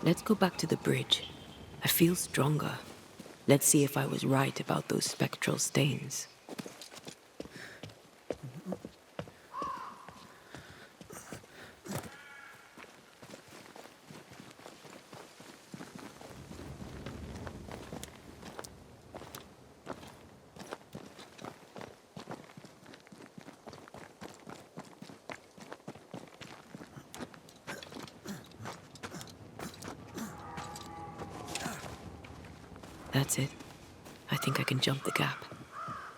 Let's go back to the bridge. I feel stronger. Let's see if I was right about those spectral stains. That's it. I think I can jump the gap.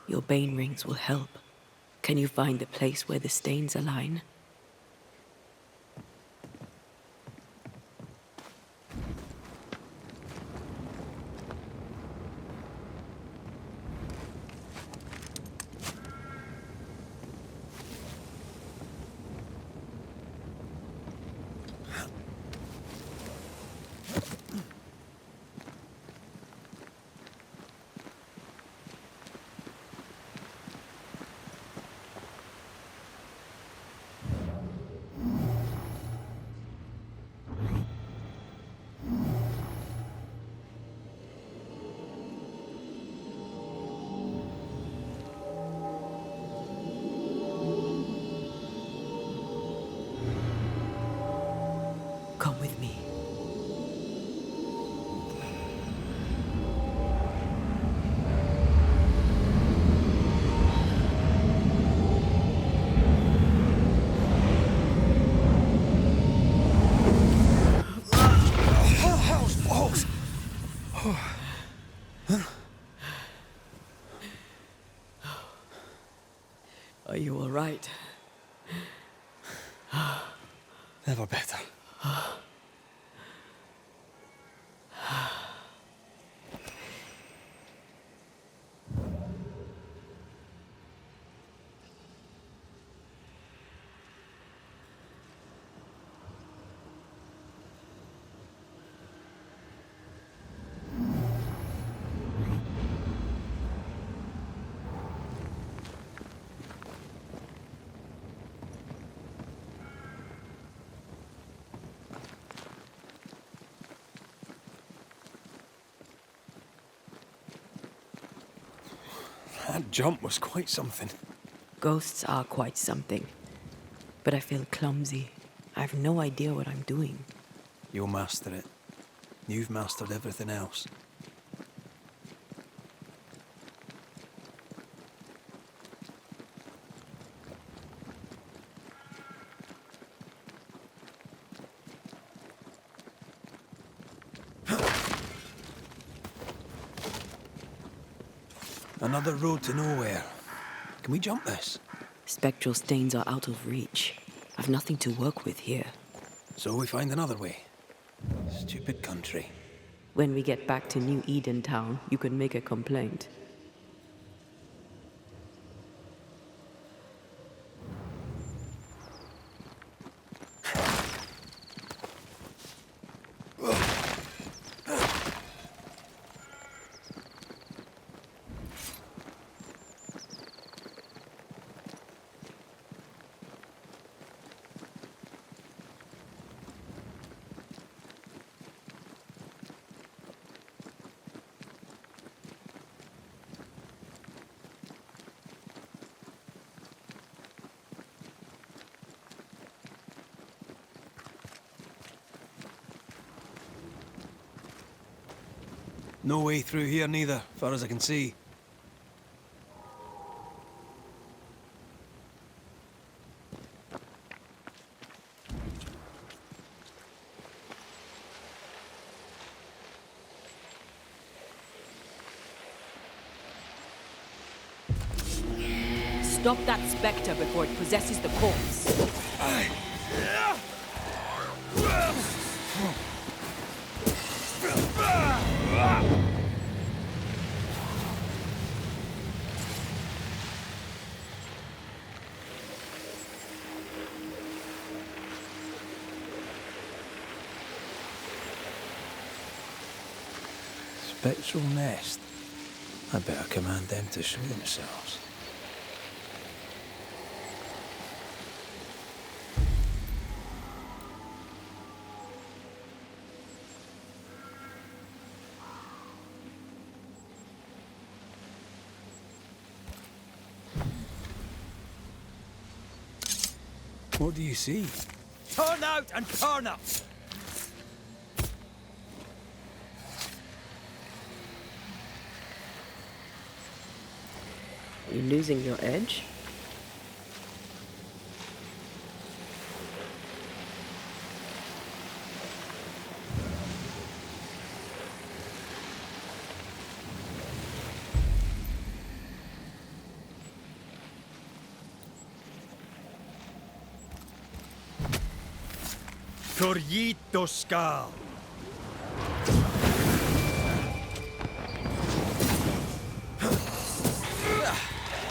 Your bane rings will help. Can you find the place where the stains align? Come with me. Are you all right? Never better. That jump was quite something. Ghosts are quite something. But I feel clumsy. I have no idea what I'm doing. You'll master it. You've mastered everything else. Another road to nowhere. Can we jump this? Spectral stains are out of reach. I've nothing to work with here. So we find another way. Stupid country. When we get back to New Eden Town, you can make a complaint. No way through here neither, far as I can see. Stop that specter before it possesses the corpse. Spectral nest. I better command them to show themselves. What do you see? Turn out and turn up! Are you losing your edge? Corrito Skal.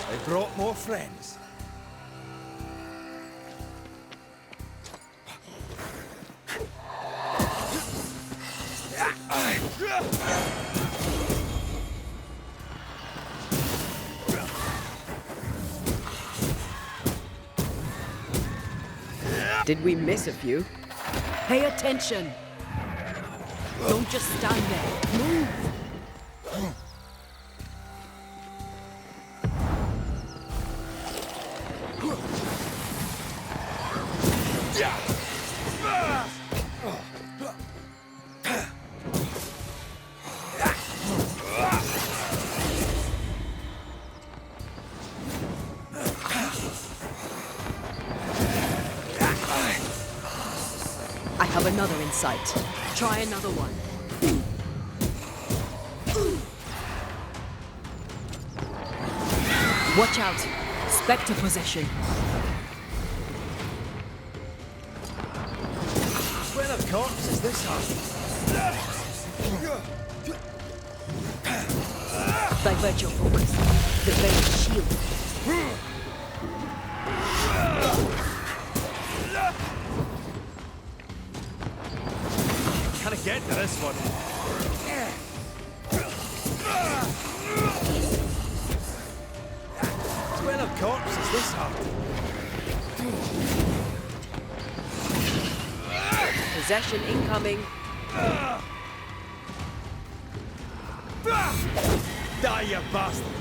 I brought more friends. Did we miss a few? Pay attention! Don't just stand there. Move! I have another in sight. Try another one. Watch out! Spectre possession. Where of corpse is this Divert your focus. The very shield. Can I get to this one? Where of corpse is this Possession incoming. Die, you bastard!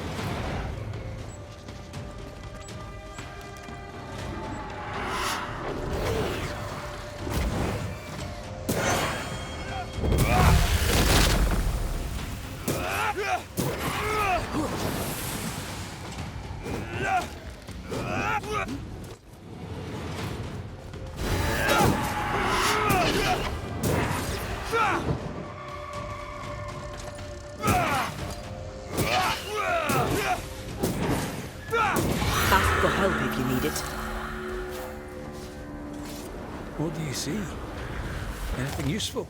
Ask for help if you need it. What do you see? Anything useful?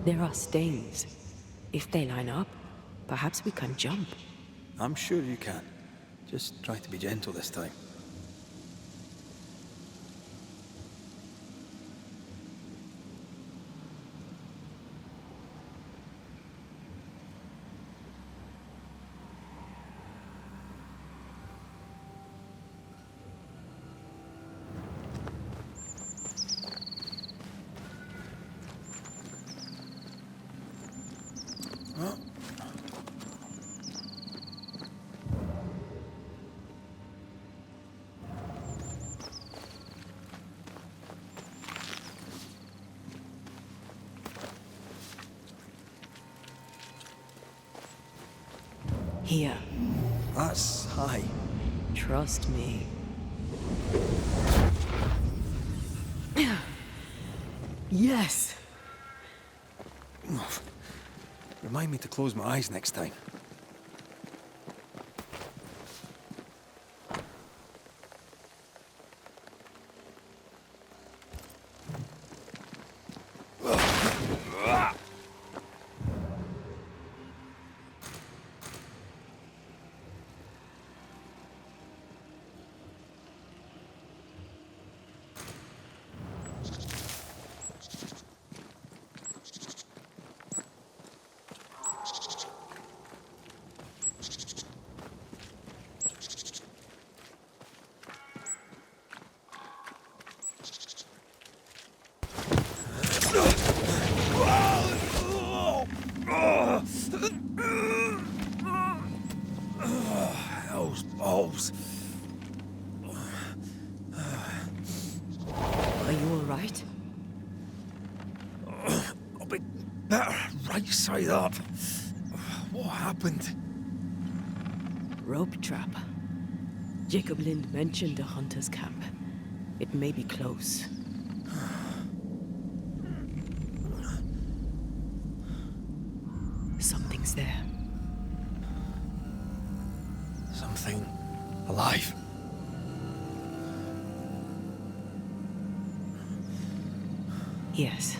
There are stains. If they line up, perhaps we can jump. I'm sure you can. Just try to be gentle this time. Here, That's high. trust me. Yes! Remind me to close my eyes next time. balls. Are you all right? I'll be better right side up. What happened? Rope trap. Jacob Lind mentioned a hunter's camp. It may be close. Something's there. Something alive. Yes.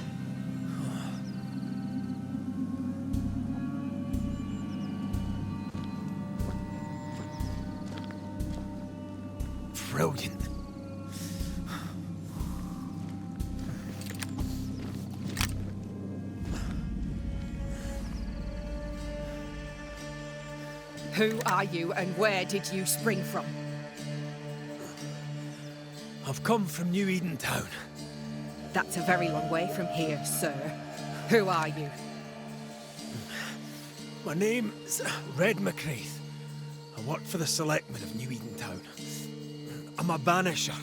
Brilliant. Who are you and where did you spring from? I've come from New Eden Town. That's a very long way from here, sir. Who are you? My name's Red McRaith. I work for the selectmen of New Eden Town. I'm a banisher.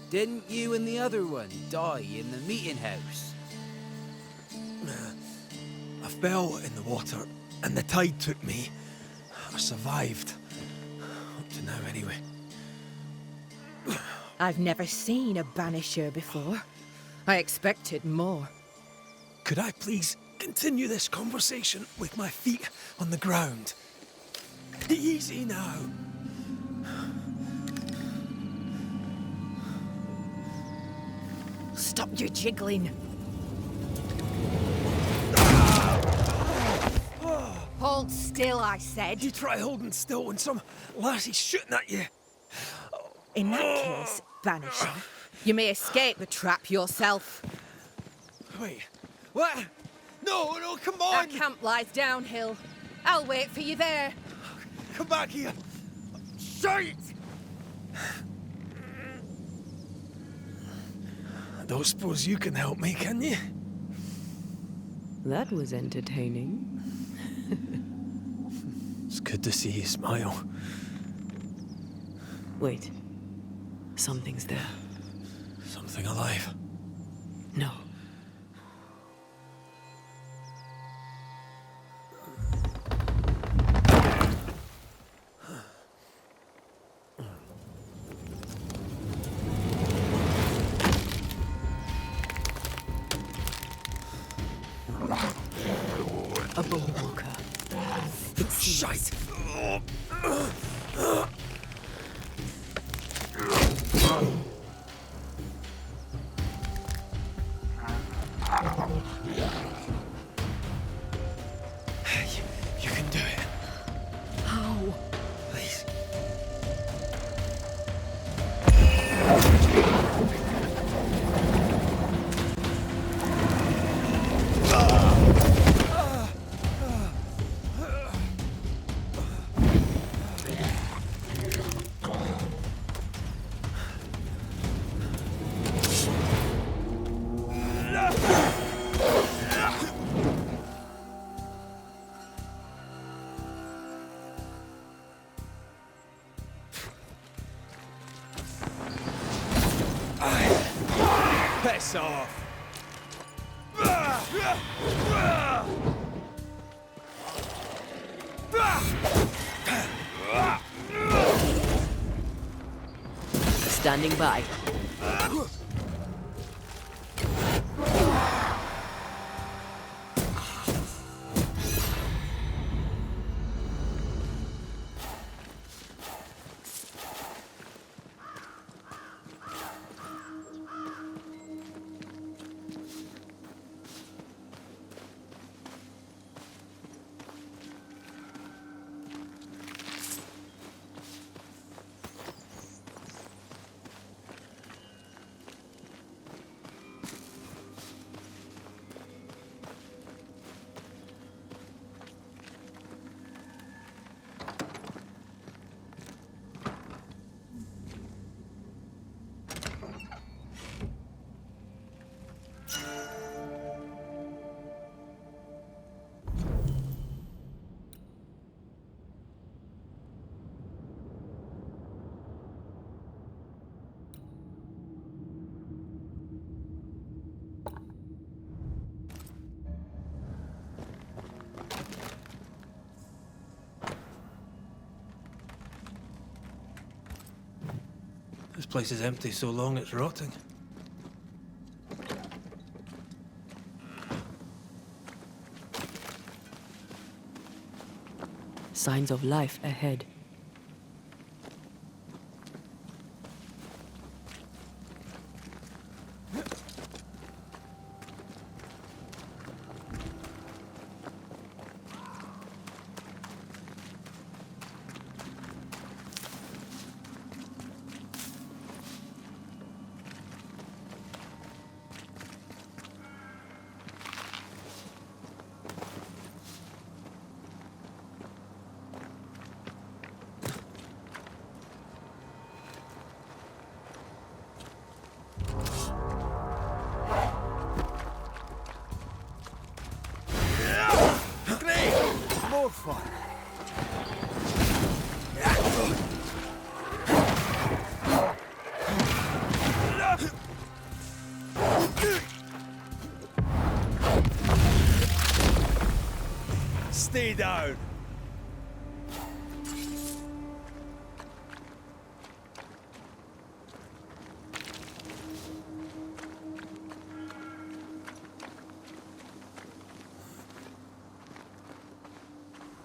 Didn't you and the other one die in the meeting house? I fell in the water and the tide took me. I survived. Up to now, anyway. I've never seen a Banisher before. I expected more. Could I please continue this conversation with my feet on the ground? Easy now. Stop your jiggling. Hold still, I said. You try holding still when some lassie's shooting at you. In that case, Banisher, you may escape the trap yourself. Wait, what? No, no, come on! Our camp lies downhill. I'll wait for you there. Come back here! Shite! I don't suppose you can help me, can you? That was entertaining. It's good to see you smile. Wait. Something's there. Something alive. No. A bone walker. It's Shite! You can do it. How? Please. Piss off! standing by. place is empty so long it's rotting. Signs of life ahead. More fun. Stay down!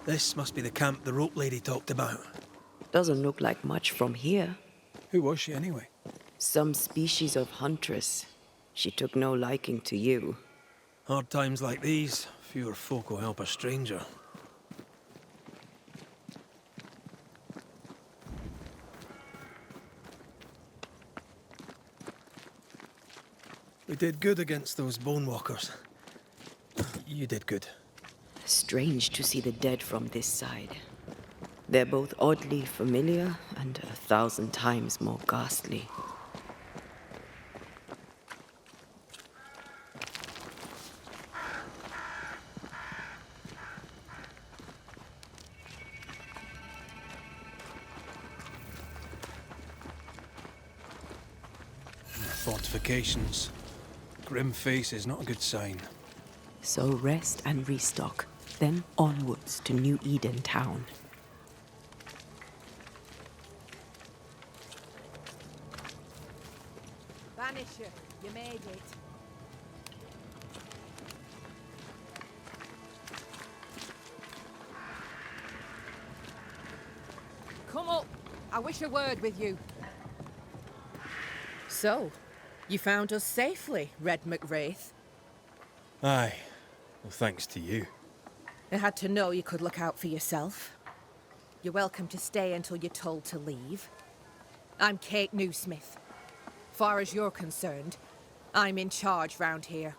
This must be the camp the rope lady talked about. Doesn't look like much from here. Who was she anyway? Some species of huntress. She took no liking to you. Hard times like these, fewer folk will help a stranger. We did good against those bone walkers. You did good. Strange to see the dead from this side. They're both oddly familiar and 1,000 times more ghastly. Fortifications. Grim face is not a good sign. So rest and restock, then onwards to New Eden town. Banisher, you made it. Come up. I wish a word with you. So, you found us safely, Red McWraith. Aye. Well, thanks to you. I had to know you could look out for yourself. You're welcome to stay until you're told to leave. I'm Kate Newsmith. Far as you're concerned, I'm in charge round here.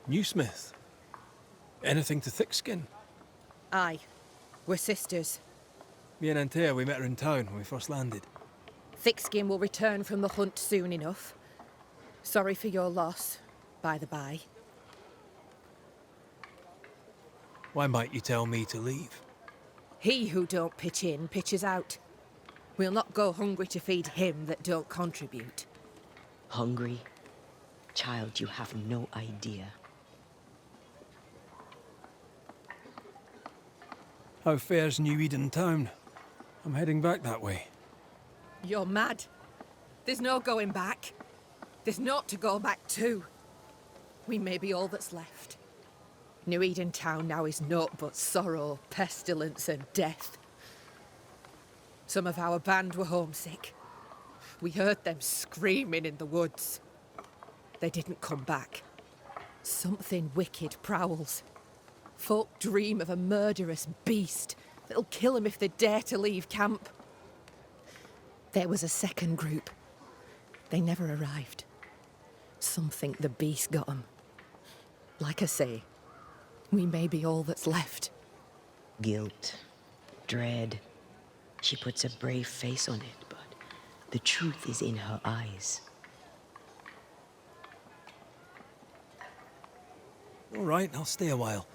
Newsmith. Anything to thick-skin? Aye, we're sisters. Me and Antea, we met her in town when we first landed. Thickskin will return from the hunt soon enough. Sorry for your loss, by the by. Why might you tell me to leave? He who don't pitch in, pitches out. We'll not go hungry to feed him that don't contribute. Hungry? Child, you have no idea. How fare's New Eden town? I'm heading back that way. You're mad. There's no going back. There's naught to go back to. We may be all that's left. New Eden town now is naught but sorrow, pestilence and death. Some of our band were homesick. We heard them screaming in the woods. They didn't come back. Something wicked prowls. Folk dream of a murderous beast that'll kill them if they dare to leave camp. There was a second group. They never arrived. Some think the beast got them. Like I say, we may be all that's left. Guilt, dread. She puts a brave face on it, but the truth is in her eyes. All right, I'll stay a while.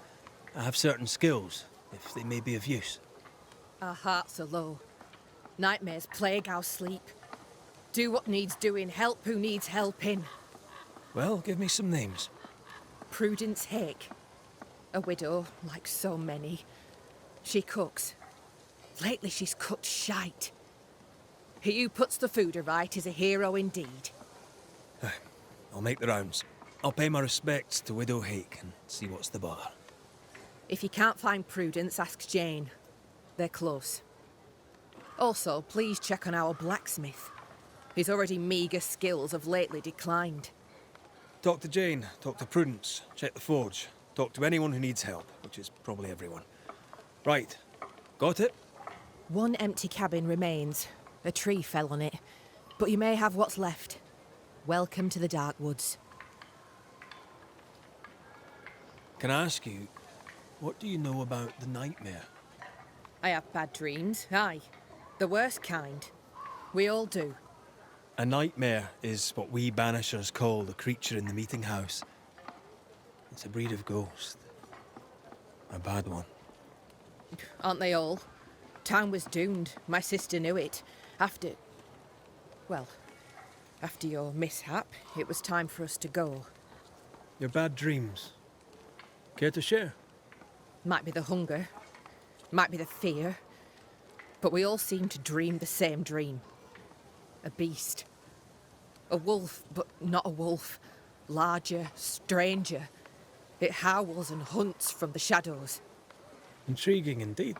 I have certain skills, if they may be of use. Our hearts are low. Nightmares plague our sleep. Do what needs doing, help who needs helping. Well, give me some names. Prudence Hake. A widow, like so many. She cooks. Lately she's cooked shite. He who puts the food aright is a hero indeed. I'll make the rounds. I'll pay my respects to Widow Hake and see what's the bother. If you can't find Prudence, ask Jane. They're close. Also, please check on our blacksmith. His already meagre skills have lately declined. Talk to Jane, talk to Prudence, check the forge, talk to anyone who needs help, which is probably everyone. Right. Got it? One empty cabin remains. A tree fell on it. But you may have what's left. Welcome to the Dark Woods. Can I ask you, what do you know about the nightmare? I have bad dreams, aye. The worst kind. We all do. A nightmare is what we Banishers call the creature in the meeting house. It's a breed of ghost. A bad one. Aren't they all? Town was doomed. My sister knew it. After your mishap, it was time for us to go. Your bad dreams. Care to share? Might be the hunger. Might be the fear. But we all seem to dream the same dream. A beast. A wolf, but not a wolf. Larger, stranger. It howls and hunts from the shadows. Intriguing indeed.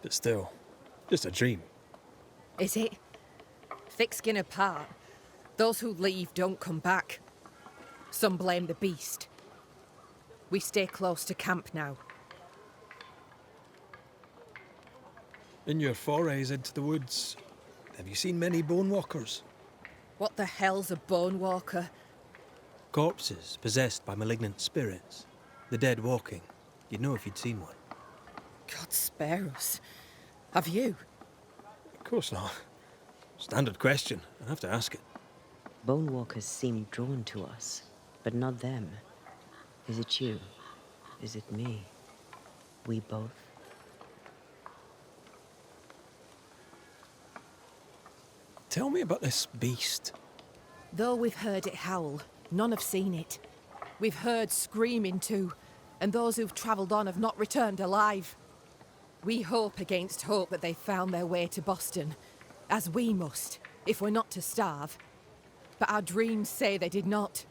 But still, just a dream. Is it? Thick skin apart, those who leave don't come back. Some blame the beast. We stay close to camp now. In your forays into the woods, have you seen many bone walkers? What the hell's a bone walker? Corpses possessed by malignant spirits. The dead walking. You'd know if you'd seen one. God spare us. Have you? Of course not. Standard question. I have to ask it. Bone walkers seem drawn to us, but not them. Is it you? Is it me? We both? Tell me about this beast. Though we've heard it howl, none have seen it. We've heard screaming too, and those who've travelled on have not returned alive. We hope against hope that they found their way to Boston, as we must, if we're not to starve. But our dreams say they did not.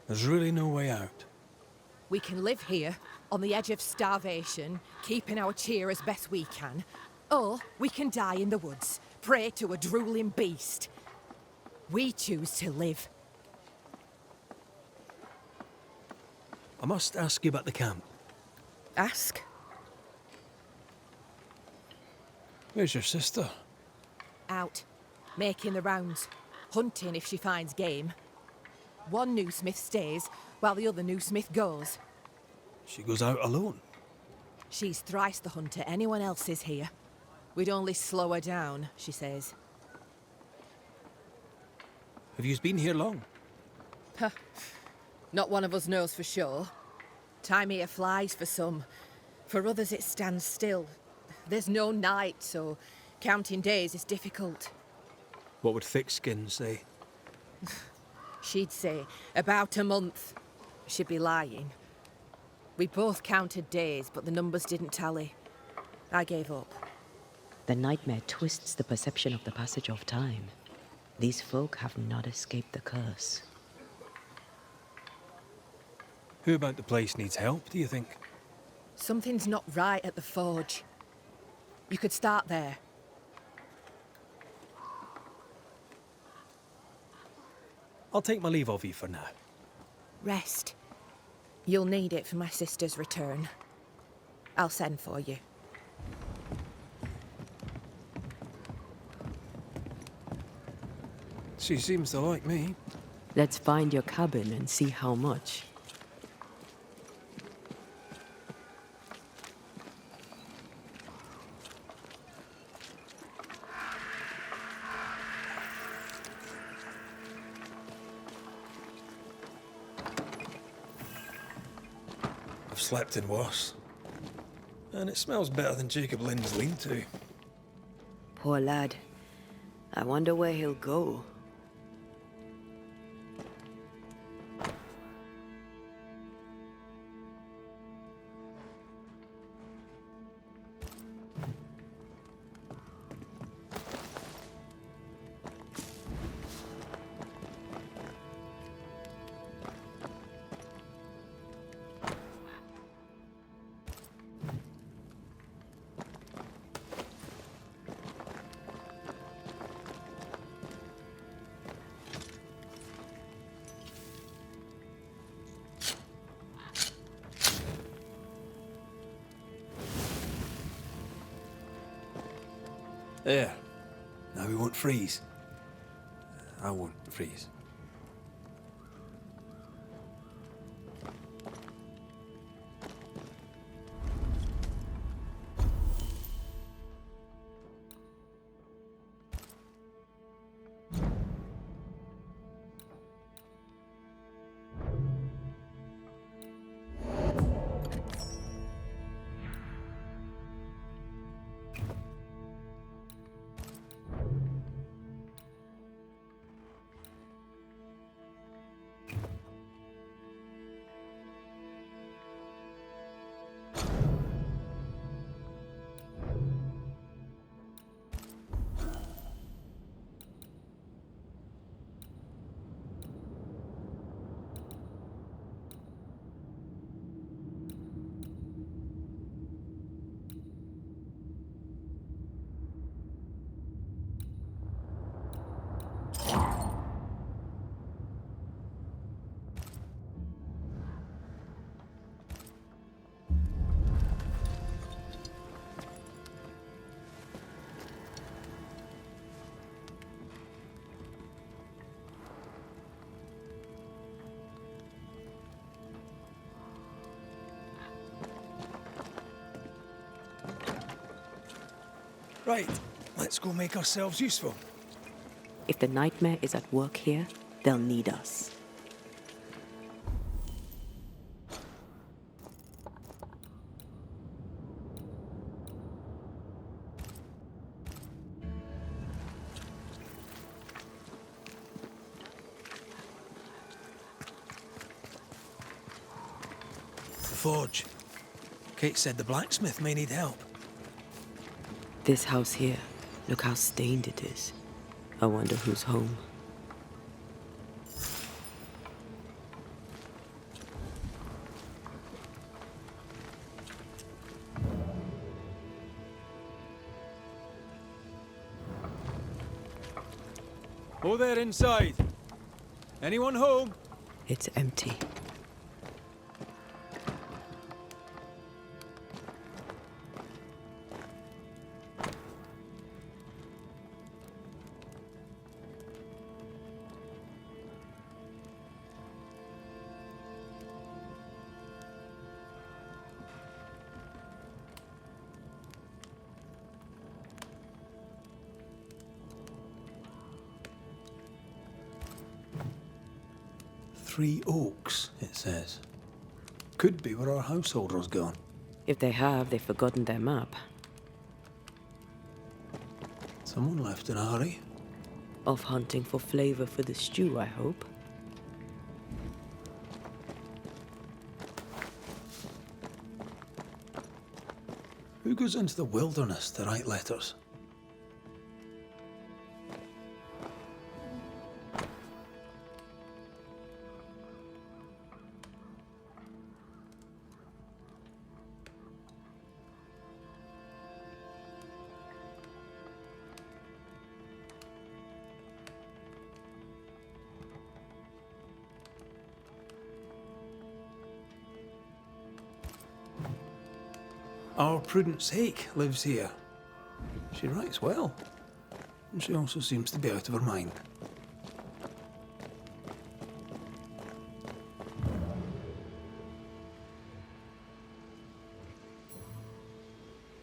There's really no way out. We can live here, on the edge of starvation, keeping our cheer as best we can. Or we can die in the woods, prey to a drooling beast. We choose to live. I must ask you about the camp. Ask. Where's your sister? Out, making the rounds, hunting if she finds game. One new smith stays, while the other new smith goes. She goes out alone. She's thrice the hunter anyone else is here. We'd only slow her down, she says. Have you been here long? Huh. Not one of us knows for sure. Time here flies for some. For others it stands still. There's no night, so counting days is difficult. What would Thickskin say? She'd say about a month. She'd be lying. We both counted days, but the numbers didn't tally. I gave up. The nightmare twists the perception of the passage of time. These folk have not escaped the curse. Who about the place needs help, do you think? Something's not right at the forge. You could start there. I'll take my leave of you for now. Rest. You'll need it for my sister's return. I'll send for you. She seems to like me. Let's find your cabin and see how much. I've slept in worse. And it smells better than Jacob Lynn's lean-to. Poor lad. I wonder where he'll go. There. Now we won't freeze. I won't freeze. Right, let's go make ourselves useful. If the nightmare is at work here, they'll need us. The forge. Kate said the blacksmith may need help. This house here, look how stained it is. I wonder who's home. Oh, there inside. Anyone home? It's empty. Three oaks, it says. Could be where our householder's gone. If they have, they've forgotten their map. Someone left in a hurry. Off hunting for flavor for the stew, I hope. Who goes into the wilderness to write letters? Our Prudence Hake lives here. She writes well, and she also seems to be out of her mind.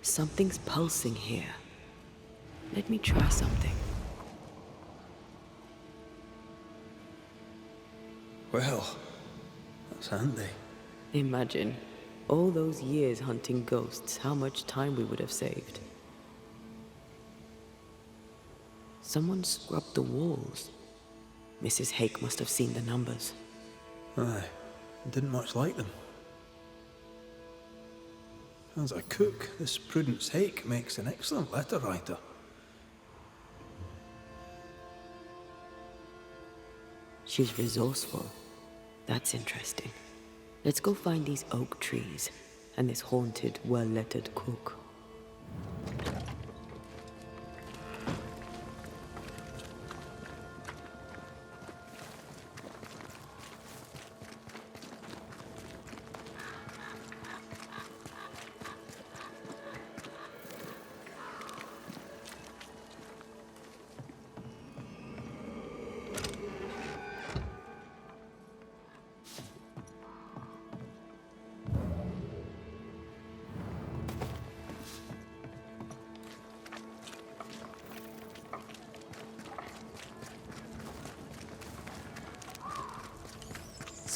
Something's pulsing here. Let me try something. Well, that's handy. Imagine, all those years hunting ghosts, how much time we would have saved. Someone scrubbed the walls. Mrs. Hake must have seen the numbers. Aye, didn't much like them. As a cook, this Prudence Hake makes an excellent letter writer. She's resourceful. That's interesting. Let's go find these oak trees and this haunted, well-lettered cook.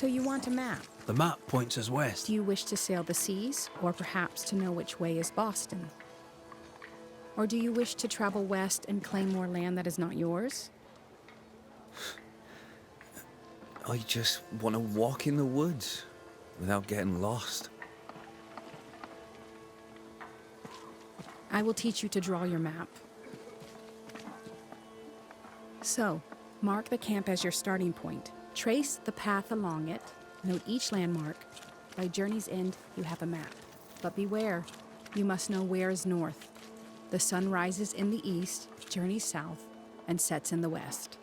So you want a map? The map points us west. Do you wish to sail the seas, or perhaps to know which way is Boston? Or do you wish to travel west and claim more land that is not yours? I just want to walk in the woods without getting lost. I will teach you to draw your map. So, mark the camp as your starting point. Trace the path along it. Note each landmark. By journey's end, you have a map. But beware, you must know where is north. The sun rises in the east, journeys south, and sets in the west.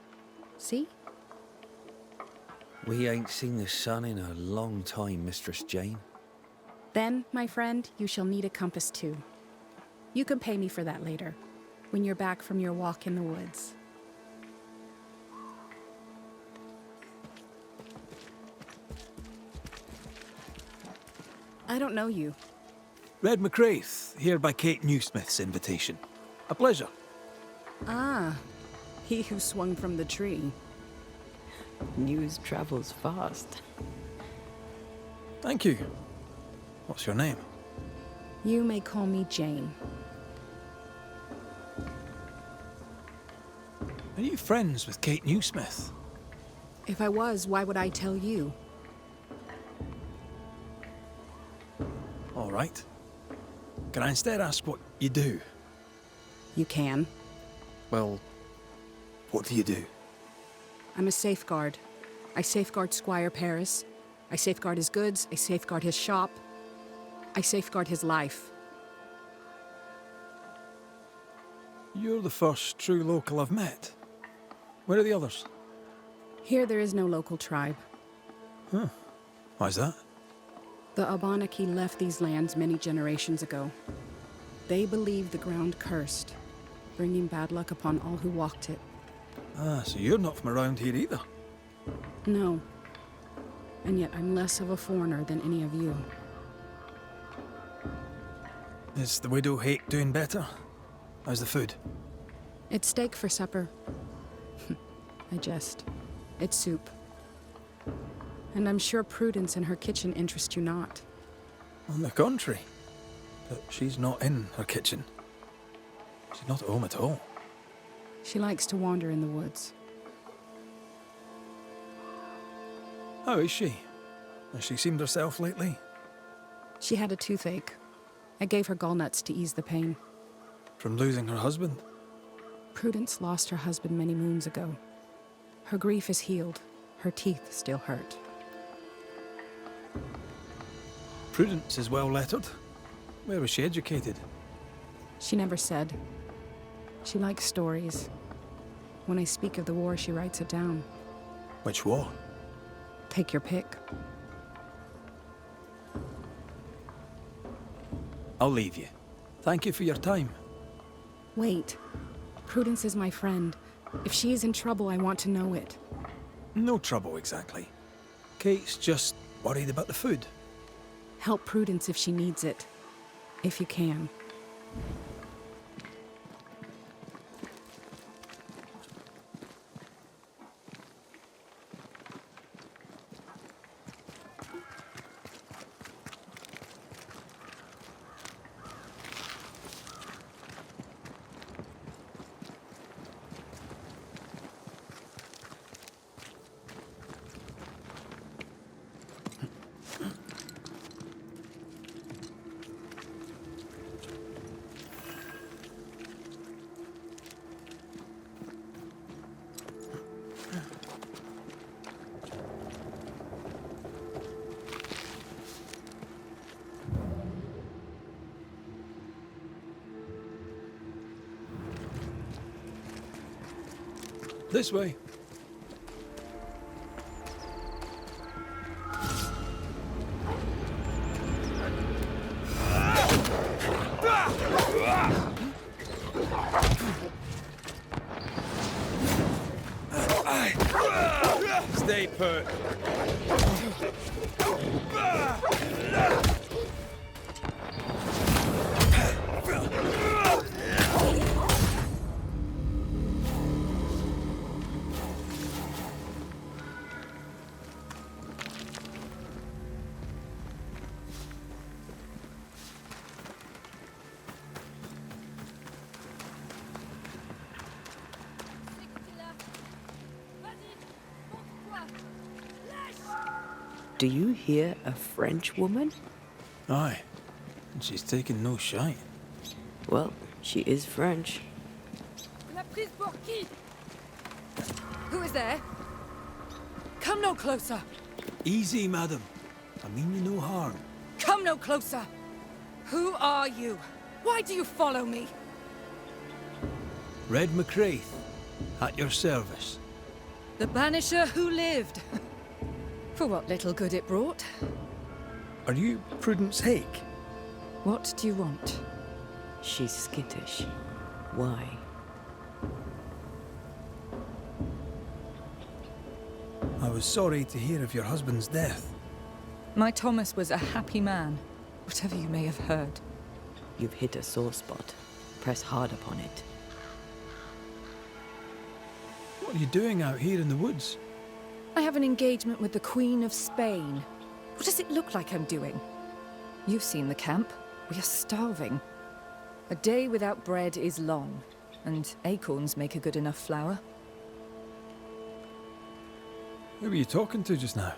See? We ain't seen the sun in a long time, Mistress Jane. Then, my friend, you shall need a compass too. You can pay me for that later, when you're back from your walk in the woods. I don't know you. Red McRaith, here by Kate Newsmith's invitation. A pleasure. Ah, he who swung from the tree. News travels fast. Thank you. What's your name? You may call me Jane. Are you friends with Kate Newsmith? If I was, why would I tell you? All right. Can I instead ask what you do? You can. Well, what do you do? I'm a safeguard. I safeguard Squire Paris. I safeguard his goods. I safeguard his shop. I safeguard his life. You're the first true local I've met. Where are the others? Here there is no local tribe. Huh. Why's that? The Abenaki left these lands many generations ago. They believed the ground cursed, bringing bad luck upon all who walked it. Ah, so you're not from around here either. No. And yet I'm less of a foreigner than any of you. Is the widow Hake doing better? How's the food? It's steak for supper. I jest. It's soup. And I'm sure Prudence in her kitchen interests you not. On the contrary. But she's not in her kitchen. She's not at home at all. She likes to wander in the woods. How is she? Has she seemed herself lately? She had a toothache. I gave her gallnuts to ease the pain. From losing her husband? Prudence lost her husband many moons ago. Her grief is healed. Her teeth still hurt. Prudence is well lettered. Where was she educated? She never said. She likes stories. When I speak of the war, she writes it down. Which war? Take your pick. I'll leave you. Thank you for your time. Wait. Prudence is my friend. If she is in trouble, I want to know it. No trouble exactly. Kate's just worried about the food. Help Prudence if she needs it. If you can. This way. Stay put. Do you hear a French woman? Aye, and she's taking no shite. Well, she is French. Who is there? Come no closer. Easy, madam. I mean you no harm. Come no closer. Who are you? Why do you follow me? Red McRaith, at your service. The Banisher who lived. For what little good it brought. Are you Prudence Hake? What do you want? She's skittish. Why? I was sorry to hear of your husband's death. My Thomas was a happy man, whatever you may have heard. You've hit a sore spot. Press hard upon it. What are you doing out here in the woods? I have an engagement with the Queen of Spain. What does it look like I'm doing? You've seen the camp. We are starving. A day without bread is long, and acorns make a good enough flour. Who were you talking to just now?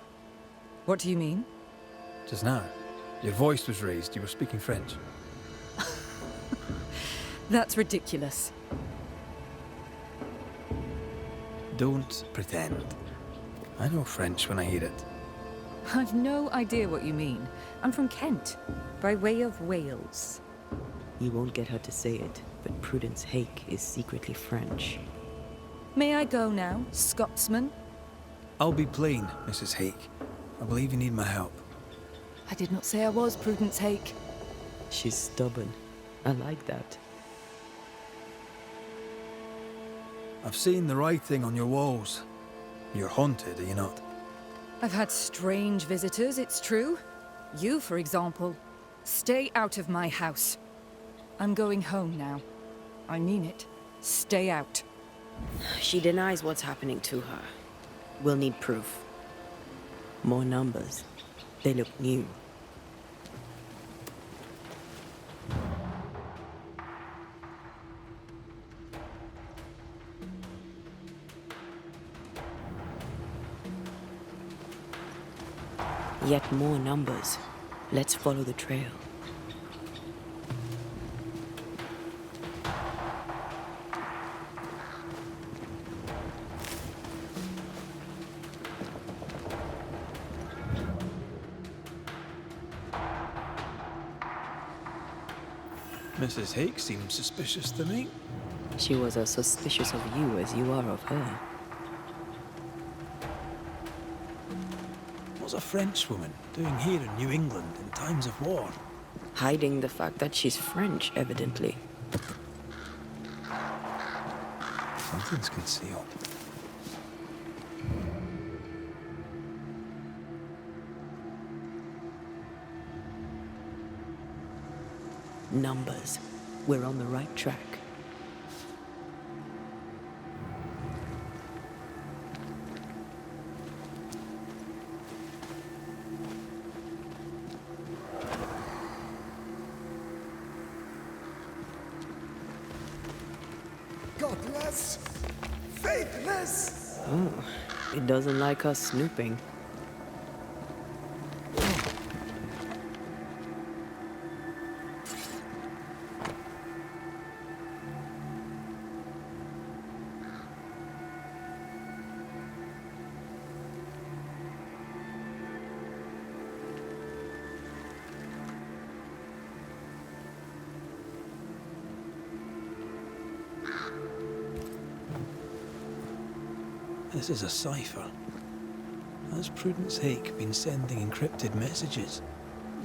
What do you mean? Just now. Your voice was raised. You were speaking French. That's ridiculous. Don't pretend. I know French when I hear it. I've no idea what you mean. I'm from Kent, by way of Wales. You won't get her to say it, but Prudence Hake is secretly French. May I go now, Scotsman? I'll be plain, Mrs. Hake. I believe you need my help. I did not say I was Prudence Hake. She's stubborn. I like that. I've seen the writing on your walls. You're haunted, are you not? I've had strange visitors, it's true. You, for example. Stay out of my house. I'm going home now. I mean it. Stay out. She denies what's happening to her. We'll need proof. More numbers. They look new. Yet more numbers. Let's follow the trail. Mrs. Hake seems suspicious to me. She was as suspicious of you as you are of her. What's a French woman doing here in New England in times of war? Hiding the fact that she's French, evidently. Something's concealed. Numbers. We're on the right track. Godless, faithless. Oh, it doesn't like us snooping. This is a cipher. Has Prudence Hake been sending encrypted messages?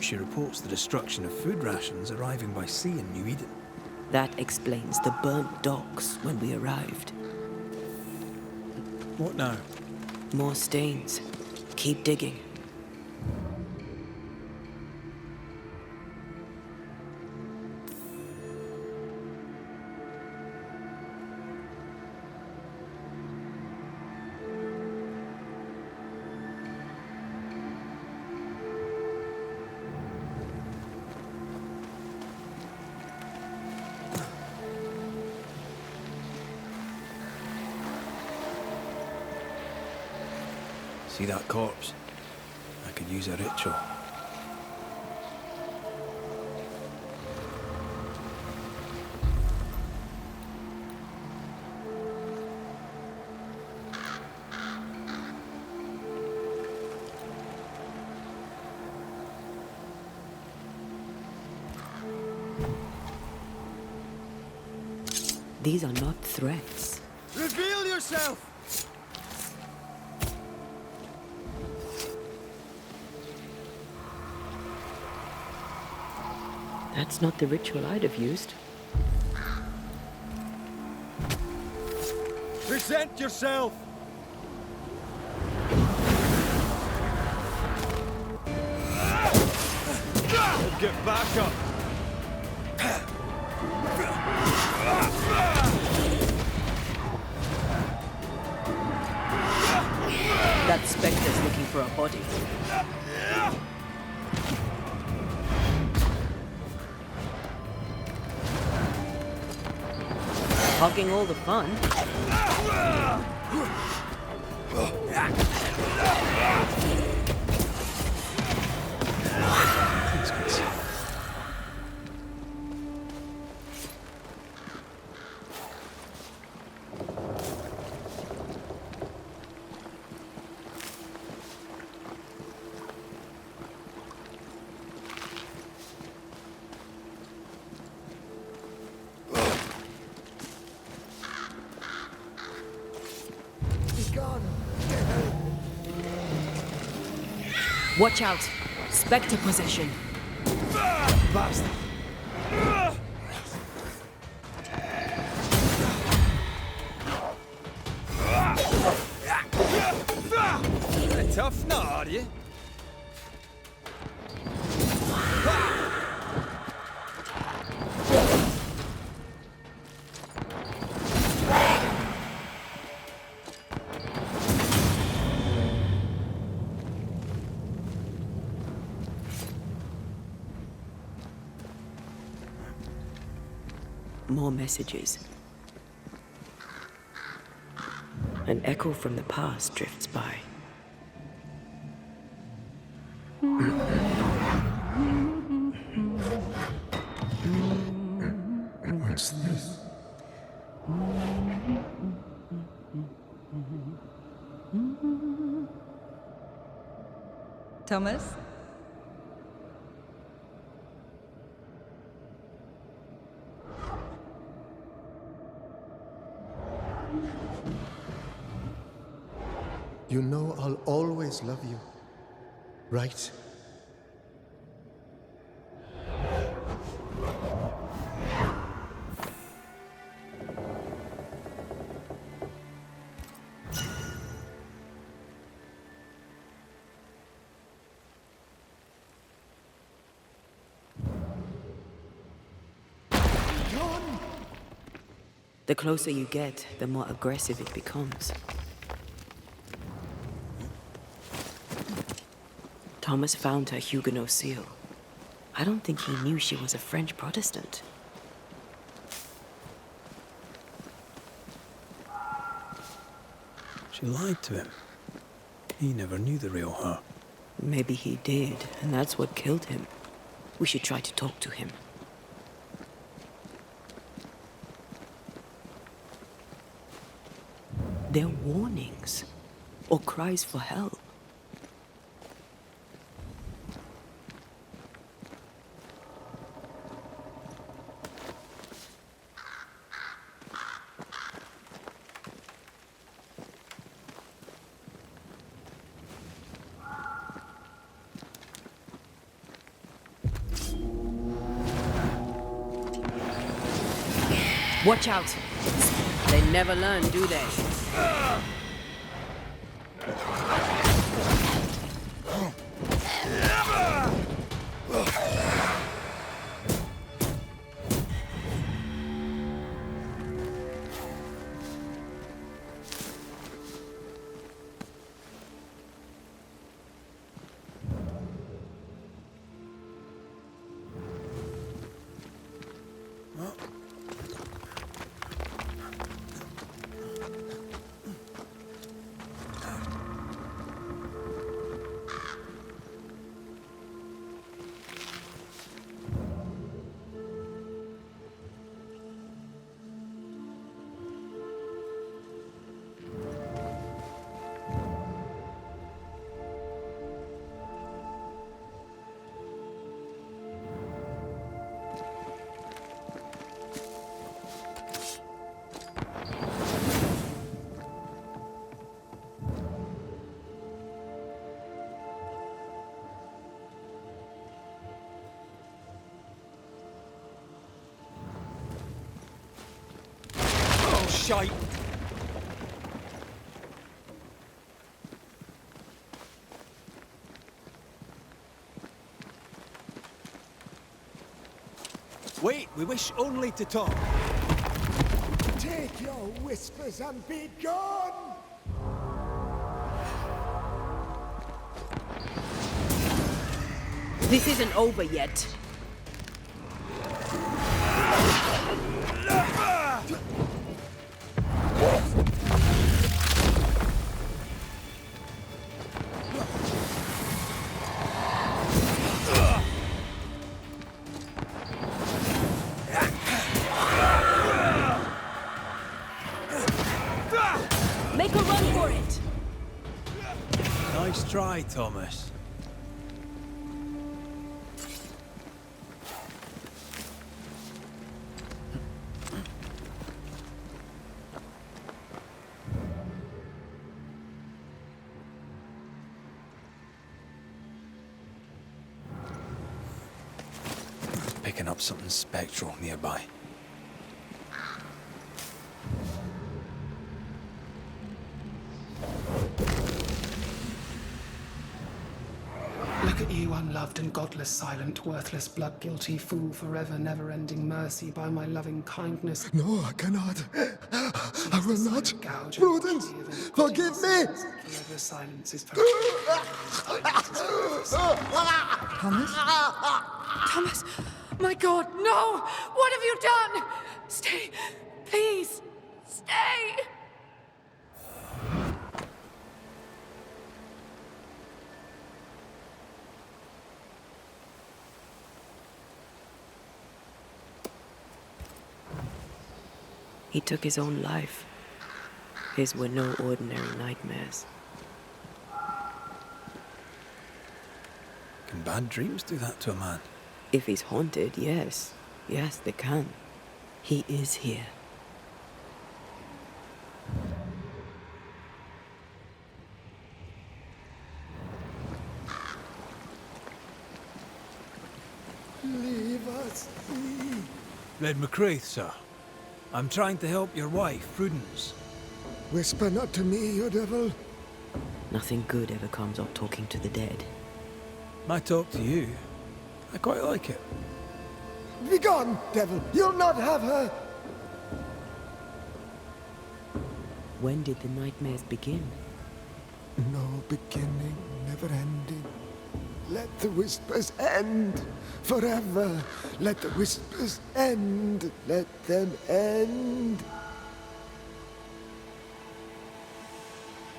She reports the destruction of food rations arriving by sea in New Eden. That explains the burnt docks when we arrived. What now? More stains. Keep digging. See that corpse? I could use a ritual. These are not threats. Reveal yourself! That's not the ritual I'd have used. Present yourself! Get back up! That specter's looking for a body. Hogging all the fun. That's good stuff. Watch out! Spectre possession. Bastard! Tough now, are you? More messages. An echo from the past drifts by. What's this? Thomas? You know I'll always love you, right? The closer you get, the more aggressive it becomes. Thomas found her Huguenot seal. I don't think he knew she was a French Protestant. She lied to him. He never knew the real her. Maybe he did, and that's what killed him. We should try to talk to him. They're warnings, or cries for help. Watch out! They never learn, do they? shite! Wait, we wish only to talk. Take your whispers and be gone! This isn't over yet. Make a run for it! Nice try, Thomas. Picking up something spectral nearby. Look at you, unloved and godless, silent, worthless, blood-guilty fool, forever never-ending mercy by my loving kindness. No, I cannot. I will not. Prudence, forgive me! Silence is Thomas? Thomas! My God, no! What have you done? Stay! Please! Stay! He took his own life. His were no ordinary nightmares. Can bad dreams do that to a man? If he's haunted, yes. Yes, they can. He is here. Leave us be. Red McCraith, sir. I'm trying to help your wife, Prudence. Whisper not to me, you devil. Nothing good ever comes of talking to the dead. I talk to you. I quite like it. Begone, devil! You'll not have her! When did the nightmares begin? No beginning, never ending. Let the whispers end forever. Let the whispers end. Let them end.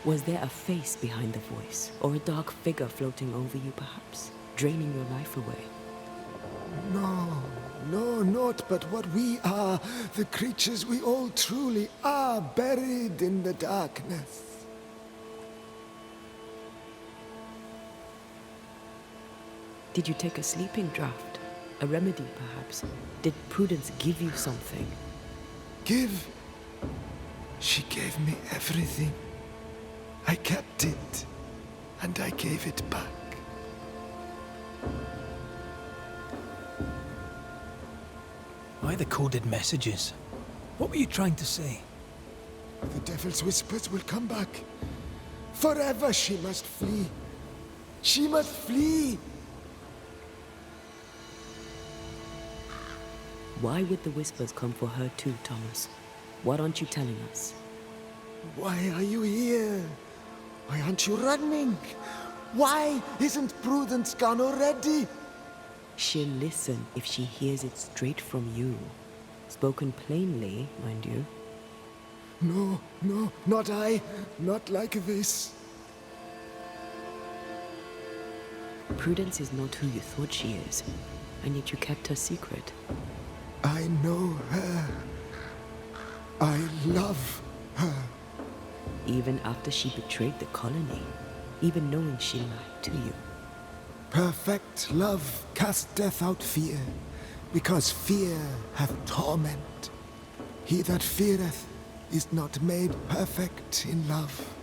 Was there a face behind the voice, or a dark figure floating over you perhaps, draining your life away? No, not but what we are, the creatures we all truly are, buried in the darkness. Did you take a sleeping draught? A remedy, perhaps? Did Prudence give you something? Give? She gave me everything. I kept it, and I gave it back. Why the coded messages? What were you trying to say? The devil's whispers will come back. Forever she must flee. She must flee! Why would the whispers come for her too, Thomas? What aren't you telling us? Why are you here? Why aren't you running? Why isn't Prudence gone already? She'll listen if she hears it straight from you. Spoken plainly, mind you. No, not I. Not like this. Prudence is not who you thought she is, and yet you kept her secret. I know her. I love her. Even after she betrayed the colony, even knowing she lied to you. Perfect love casteth out fear, because fear hath torment. He that feareth is not made perfect in love.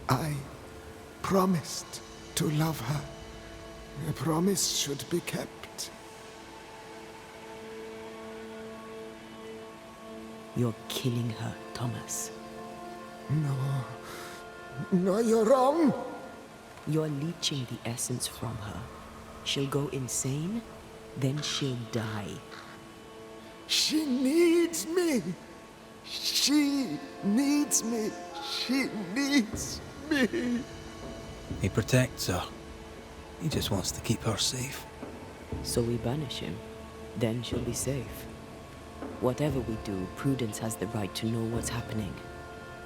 I promised to love her. A promise should be kept. You're killing her, Thomas. No. No, you're wrong. You're leeching the essence from her. She'll go insane, then she'll die. She needs me. She needs me. She needs me. He protects her. He just wants to keep her safe. So we banish him, then she'll be safe. Whatever we do, Prudence has the right to know what's happening.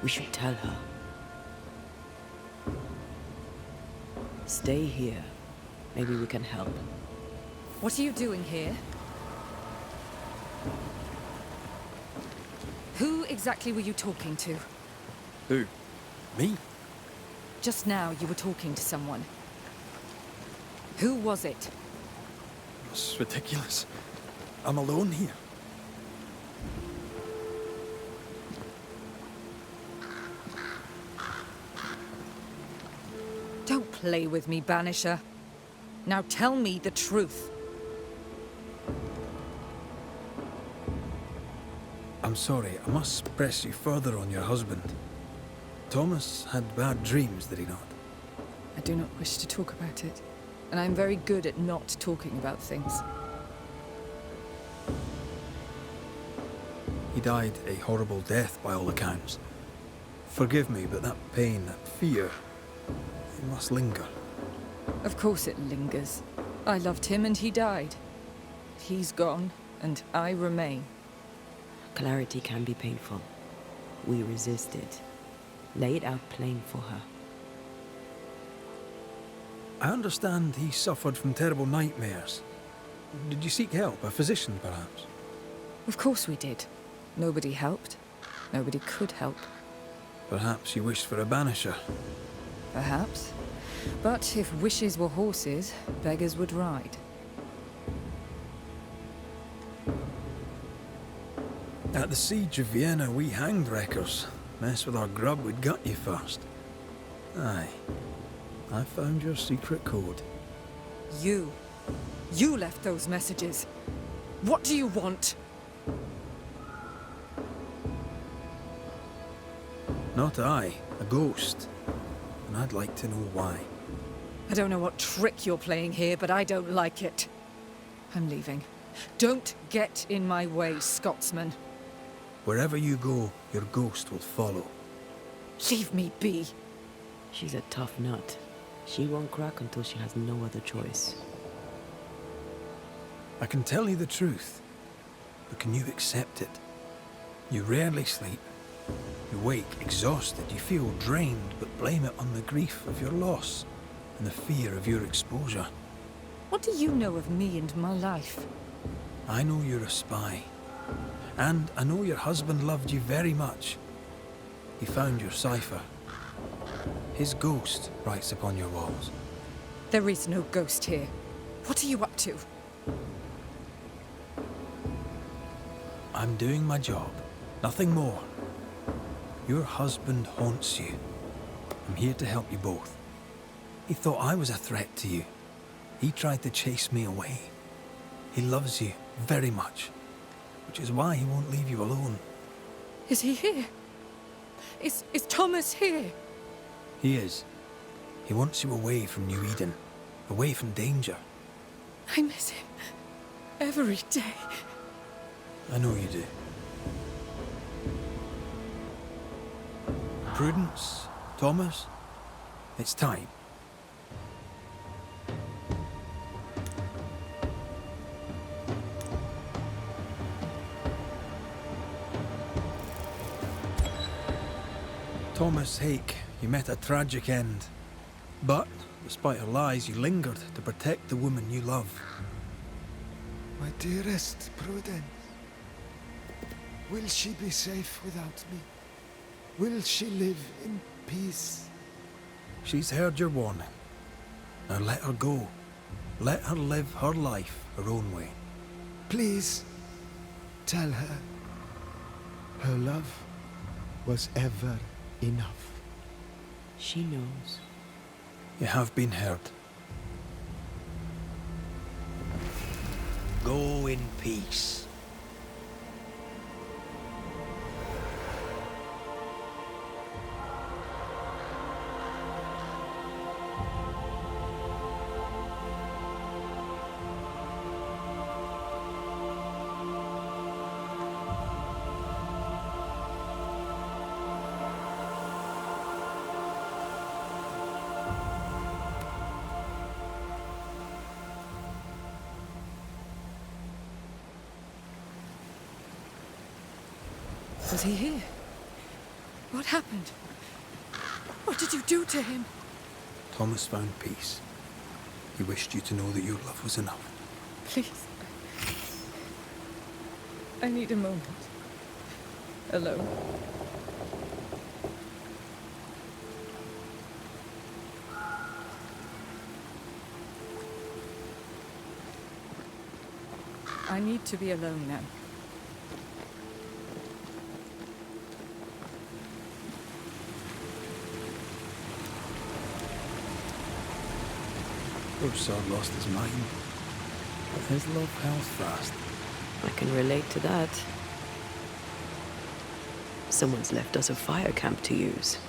We should tell her. Stay here. Maybe we can help. What are you doing here? Who exactly were you talking to? Who? Me? Just now you were talking to someone. Who was it? It's ridiculous. I'm alone here. Don't play with me, Banisher. Now tell me the truth. I'm sorry, I must press you further on your husband. Thomas had bad dreams, did he not? I do not wish to talk about it, and I'm very good at not talking about things. He died a horrible death by all accounts. Forgive me, but that pain, that fear, it must linger. Of course it lingers. I loved him and he died. He's gone, and I remain. Clarity can be painful. We resist it. Lay it out plain for her. I understand he suffered from terrible nightmares. Did you seek help? A physician, perhaps? Of course we did. Nobody helped. Nobody could help. Perhaps you wished for a banisher. Perhaps. But if wishes were horses, beggars would ride. At the siege of Vienna, we hanged wreckers. Mess with our grub, we'd gut you first. Aye. I found your secret code. You. You left those messages. What do you want? Not I, a ghost. And I'd like to know why. I don't know what trick you're playing here, but I don't like it. I'm leaving. Don't get in my way, Scotsman. Wherever you go, your ghost will follow. Leave me be. She's a tough nut. She won't crack until she has no other choice. I can tell you the truth, but can you accept it? You rarely sleep. You wake exhausted, you feel drained, but blame it on the grief of your loss and the fear of your exposure. What do you know of me and my life? I know you're a spy. And I know your husband loved you very much. He found your cipher. His ghost writes upon your walls. There is no ghost here. What are you up to? I'm doing my job. Nothing more. Your husband haunts you. I'm here to help you both. He thought I was a threat to you. He tried to chase me away. He loves you very much, which is why he won't leave you alone. Is he here? Is Thomas here? He is. He wants you away from New Eden, away from danger. I miss him every day. I know you do. Prudence, Thomas, it's time. Thomas Hake, you met a tragic end. But, despite her lies, you lingered to protect the woman you love. My dearest Prudence, will she be safe without me? Will she live in peace? She's heard your warning. Now let her go. Let her live her life her own way. Please, tell her. Her love was ever enough. She knows. You have been heard. Go in peace. Was he here? What happened? What did you do to him? Thomas found peace. He wished you to know that your love was enough. Please. I need a moment. Alone. I need to be alone now. Poor sod lost his mind. But his love held fast. I can relate to that. Someone's left us a fire camp to use.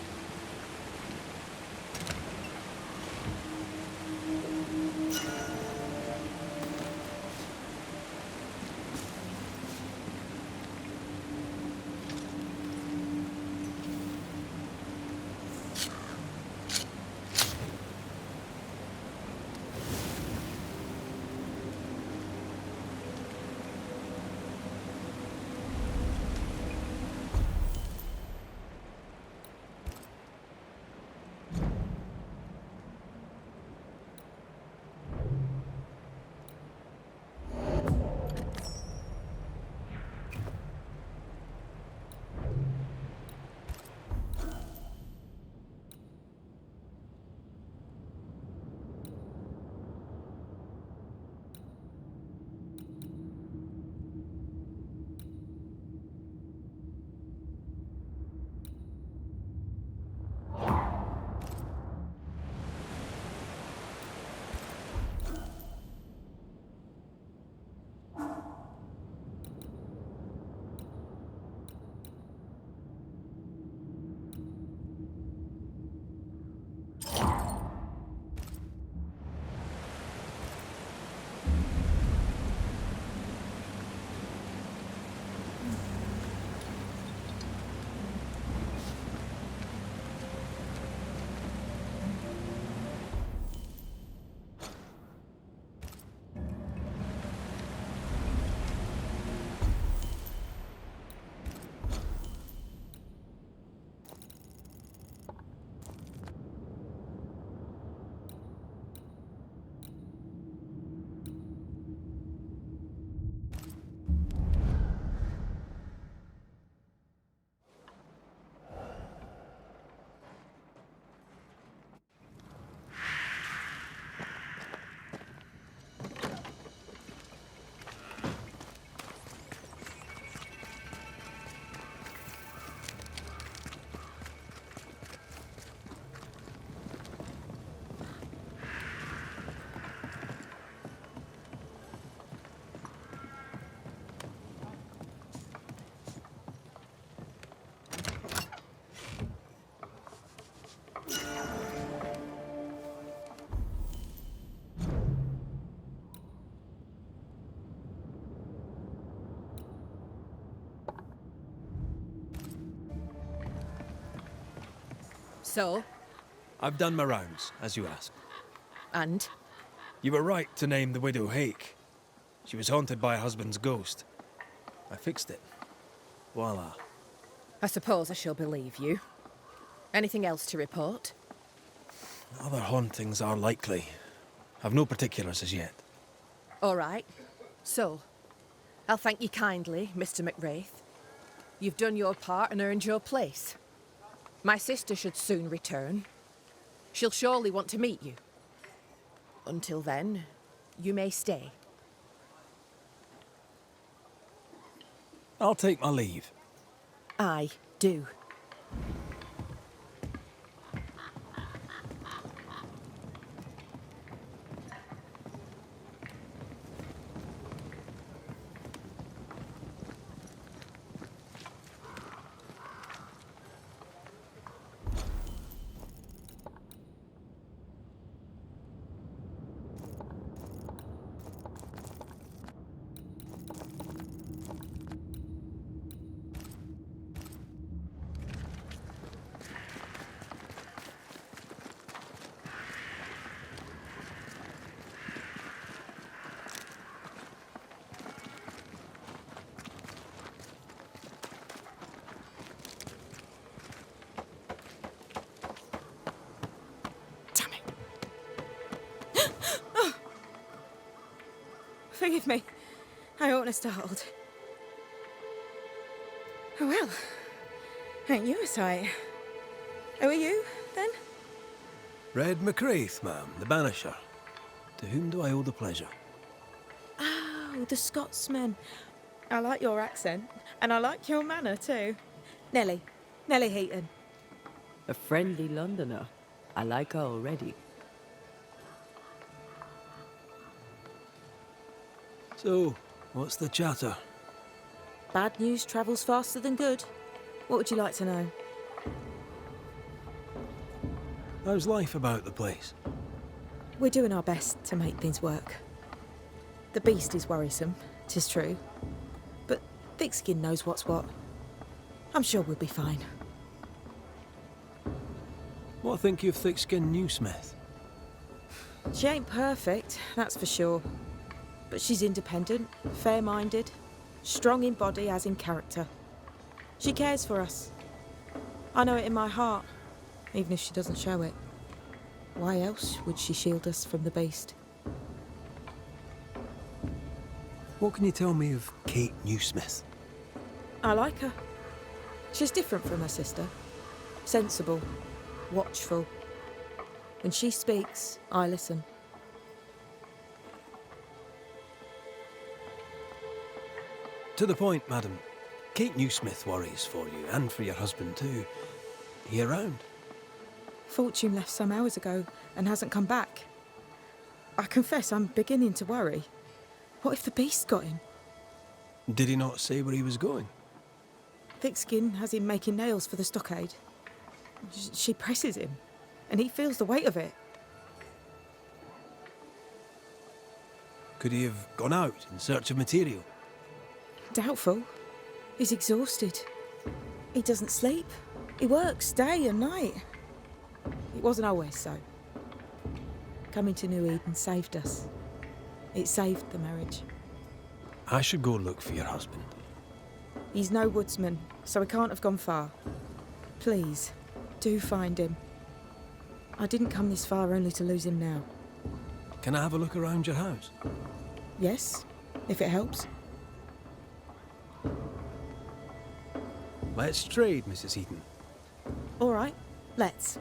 So? I've done my rounds, as you asked. And? You were right to name the widow Hake. She was haunted by her husband's ghost. I fixed it. Voila. I suppose I shall believe you. Anything else to report? Other hauntings are likely. I've no particulars as yet. All right. So, I'll thank you kindly, Mr. McWraith. You've done your part and earned your place. My sister should soon return. She'll surely want to meet you. Until then, you may stay. I'll take my leave. I do. Forgive me. I oughtn't have startled. Oh well. Ain't you a sight? Who are you, then? Red McRaith, ma'am, the Banisher. To whom do I owe the pleasure? Oh, the Scotsman. I like your accent, and I like your manner too. Nellie Heaton. A friendly Londoner. I like her already. So, what's the chatter? Bad news travels faster than good. What would you like to know? How's life about the place? We're doing our best to make things work. The beast is worrisome, 'tis true. But Thickskin knows what's what. I'm sure we'll be fine. What think you of Thickskin Newsmith? She ain't perfect, that's for sure. But she's independent, fair-minded, strong in body as in character. She cares for us. I know it in my heart, even if she doesn't show it. Why else would she shield us from the beast? What can you tell me of Kate Newsmith? I like her. She's different from her sister. Sensible, watchful. When she speaks, I listen. To the point, madam. Kate Newsmith worries for you, and for your husband too. He around? Fortune left some hours ago and hasn't come back. I confess I'm beginning to worry. What if the beast got him? Did he not say where he was going? Thickskin has him making nails for the stockade. She presses him, and he feels the weight of it. Could he have gone out in search of material? Doubtful. He's exhausted. He doesn't sleep. He works day and night. It wasn't always so. Coming to New Eden saved us. It saved the marriage. I should go look for your husband. He's no woodsman, so he can't have gone far. Please, do find him. I didn't come this far only to lose him now. Can I have a look around your house? Yes, if it helps. Let's trade, Mrs. Heaton. All right, let's.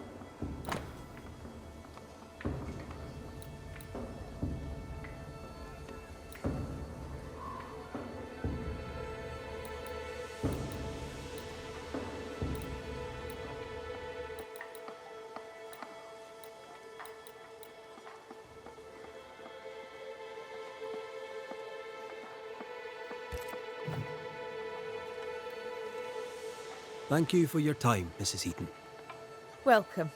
Thank you for your time, Mrs. Heaton. Welcome.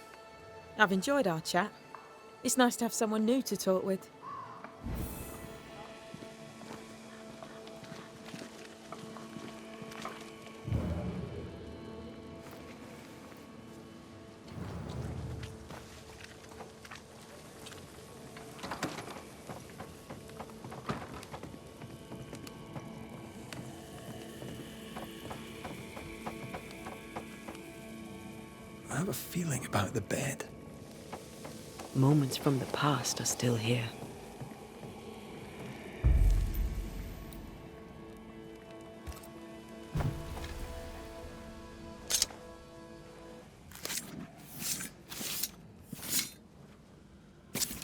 I've enjoyed our chat. It's nice to have someone new to talk with. I have a feeling about the bed. Moments from the past are still here.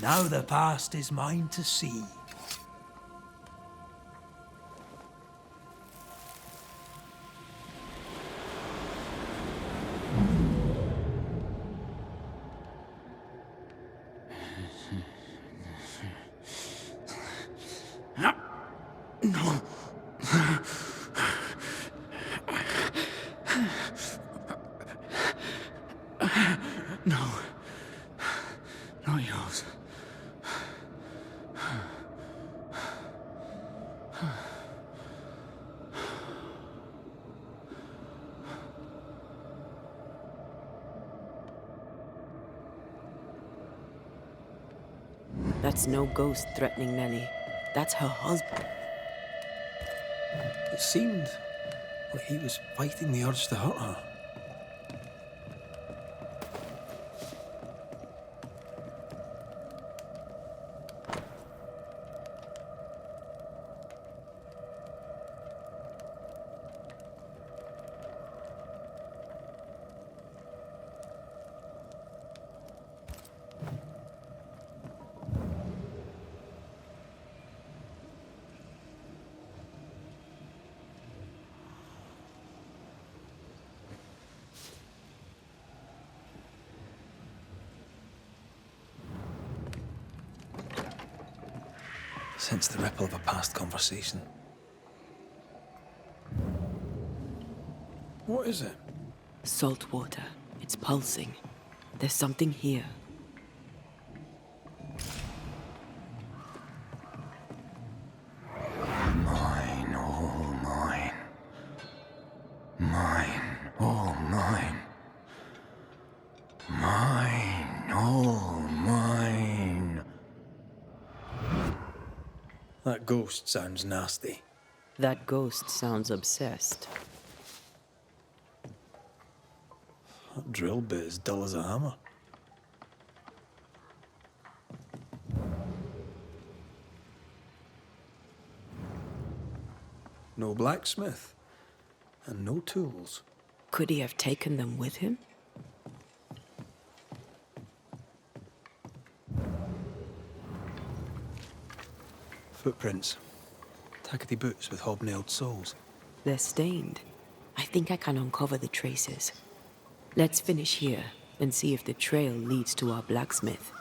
Now the past is mine to see. No. Not yours. That's no ghost threatening Nellie. That's her husband. It seemed like he was fighting the urge to hurt her. Sense the ripple of a past conversation. What is it? Salt water. It's pulsing. There's something here. Mine, all mine. Mine, all mine. Mine, all mine. That ghost sounds nasty. That ghost sounds obsessed. That drill bit is dull as a hammer. No blacksmith. And no tools. Could he have taken them with him? Footprints. Tackety boots with hobnailed soles. They're stained. I think I can uncover the traces. Let's finish here and see if the trail leads to our blacksmith.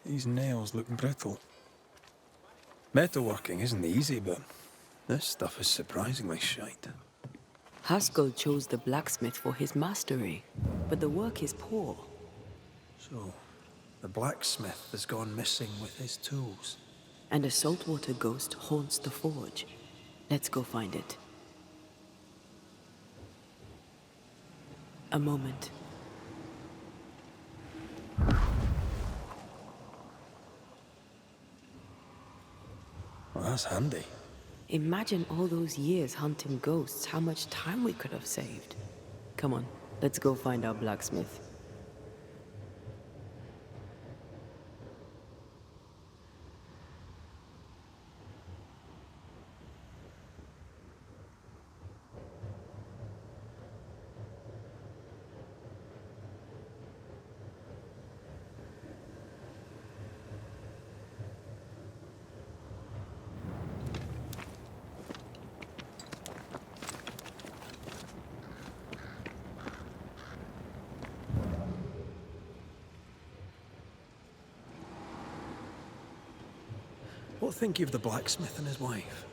These nails look brittle. Metalworking isn't easy, but this stuff is surprisingly shite. Haskell chose the blacksmith for his mastery, but the work is poor. So, the blacksmith has gone missing with his tools. And a saltwater ghost haunts the forge. Let's go find it. A moment. Well, that's handy. Imagine all those years hunting ghosts, how much time we could have saved. Come on, let's go find our blacksmith. What think you of the blacksmith and his wife?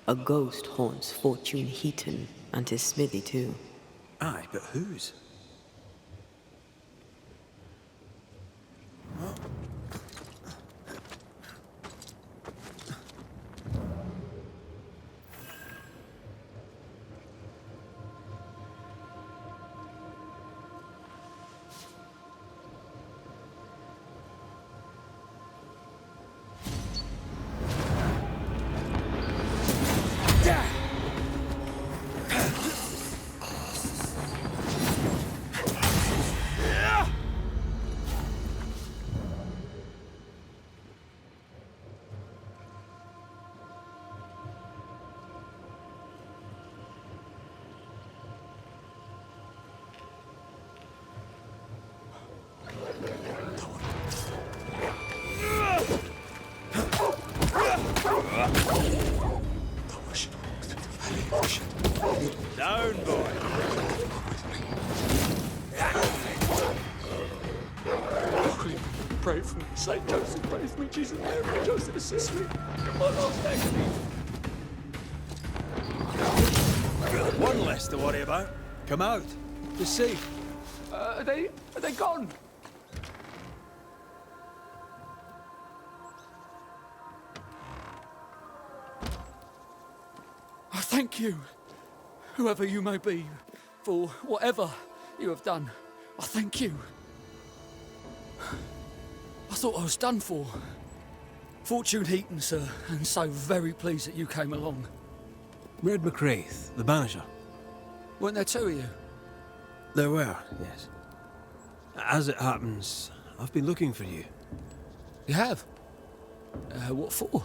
A ghost haunts Fortune Heaton and his smithy too. Aye, but whose? Down, boy. Pray for me. Saint Joseph, pray for me. Jesus, Mary, Joseph, assist me. Come on, Lord, thank me. One less to worry about. Come out. You're safe. Are they gone? I thank you, whoever you may be, for whatever you have done. I thank you. I thought I was done for. Fortune Heaton, sir, and so very pleased that you came along. Red McRaith, the Banisher. Weren't there two of you? There were, yes. As it happens, I've been looking for you. You have? What for?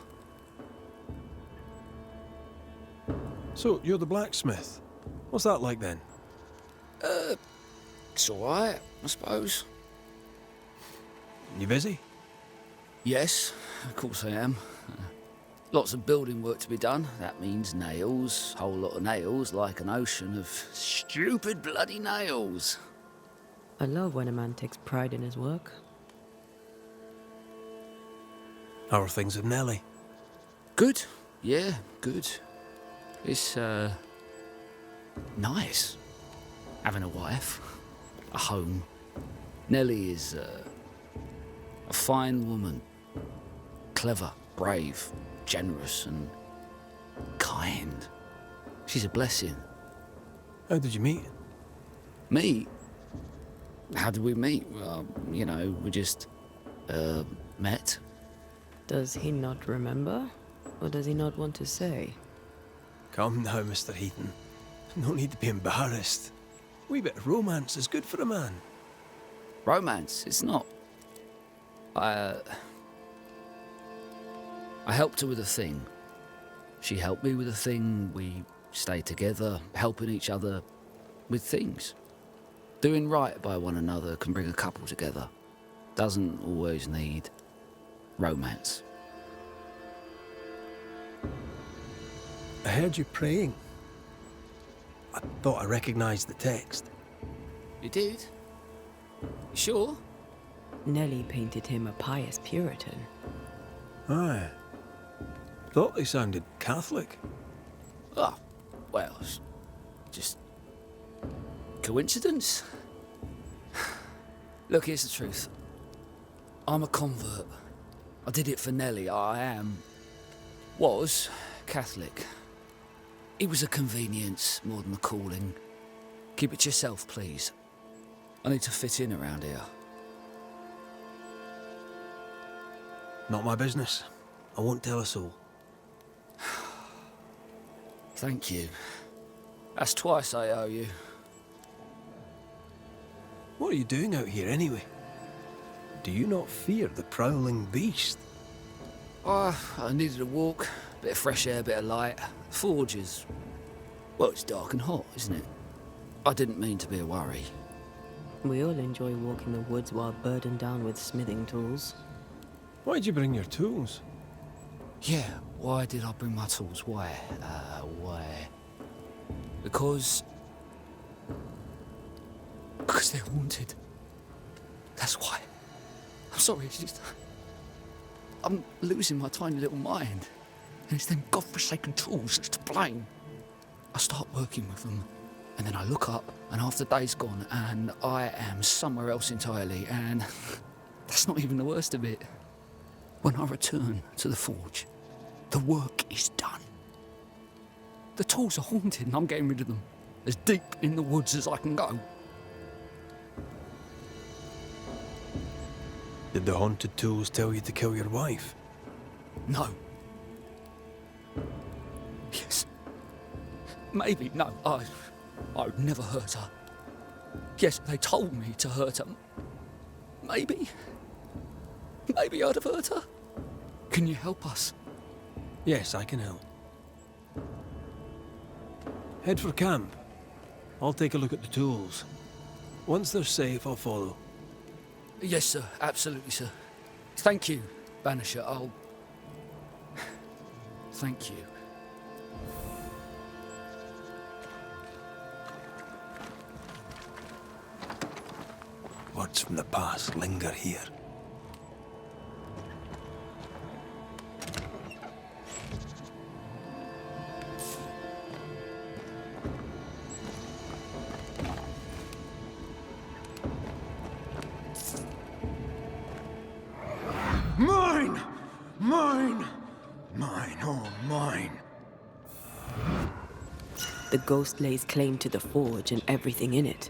So, you're the blacksmith. What's that like then? It's alright, I suppose. You busy? Yes, of course I am. Lots of building work to be done. That means nails. Whole lot of nails, like an ocean of stupid bloody nails. I love when a man takes pride in his work. How are things with Nellie? Good. Yeah, good. It's, nice. Having a wife. A home. Nellie is, a fine woman. Clever, brave, generous and kind. She's a blessing. How did you meet? Meet? How did we meet? Well, you know, we just, met. Does he not remember? Or does he not want to say? Come now, Mr. Heaton. No need to be embarrassed. A wee bit of romance is good for a man. Romance? It's not. I helped her with a thing. She helped me with a thing. We stayed together, helping each other with things. Doing right by one another can bring a couple together. Doesn't always need romance. I heard you praying. I thought I recognised the text. You did? You sure? Nellie painted him a pious Puritan. Aye. Thought they sounded Catholic. Oh, well, it's just coincidence. Look, here's the truth. I'm a convert. I did it for Nellie. Was Catholic. It was a convenience more than a calling. Keep it to yourself, please. I need to fit in around here. Not my business. I won't tell a soul. Thank you. That's twice I owe you. What are you doing out here anyway? Do you not fear the prowling beast? Oh, I needed a walk. Bit of fresh air, bit of light. Forge is... well, it's dark and hot, isn't it? I didn't mean to be a worry. We all enjoy walking the woods while burdened down with smithing tools. Why'd you bring your tools? Yeah, why did I bring my tools? Why? Because they're haunted. That's why. I'm sorry, it's just... I'm losing my tiny little mind. And it's them godforsaken tools that's to blame. I start working with them, and then I look up, and half the day's gone, and I am somewhere else entirely, and that's not even the worst of it. When I return to the forge, the work is done. The tools are haunted, and I'm getting rid of them. As deep in the woods as I can go. Did the haunted tools tell you to kill your wife? No. Yes. Maybe. No. I would never hurt her. Yes, they told me to hurt her. Maybe. Maybe I'd have hurt her. Can you help us? Yes, I can help. Head for camp. I'll take a look at the tools. Once they're safe, I'll follow. Yes, sir. Absolutely, sir. Thank you, Banisher. Thank you. Words from the past linger here. Mine! Mine! Mine, oh mine. The ghost lays claim to the forge and everything in it.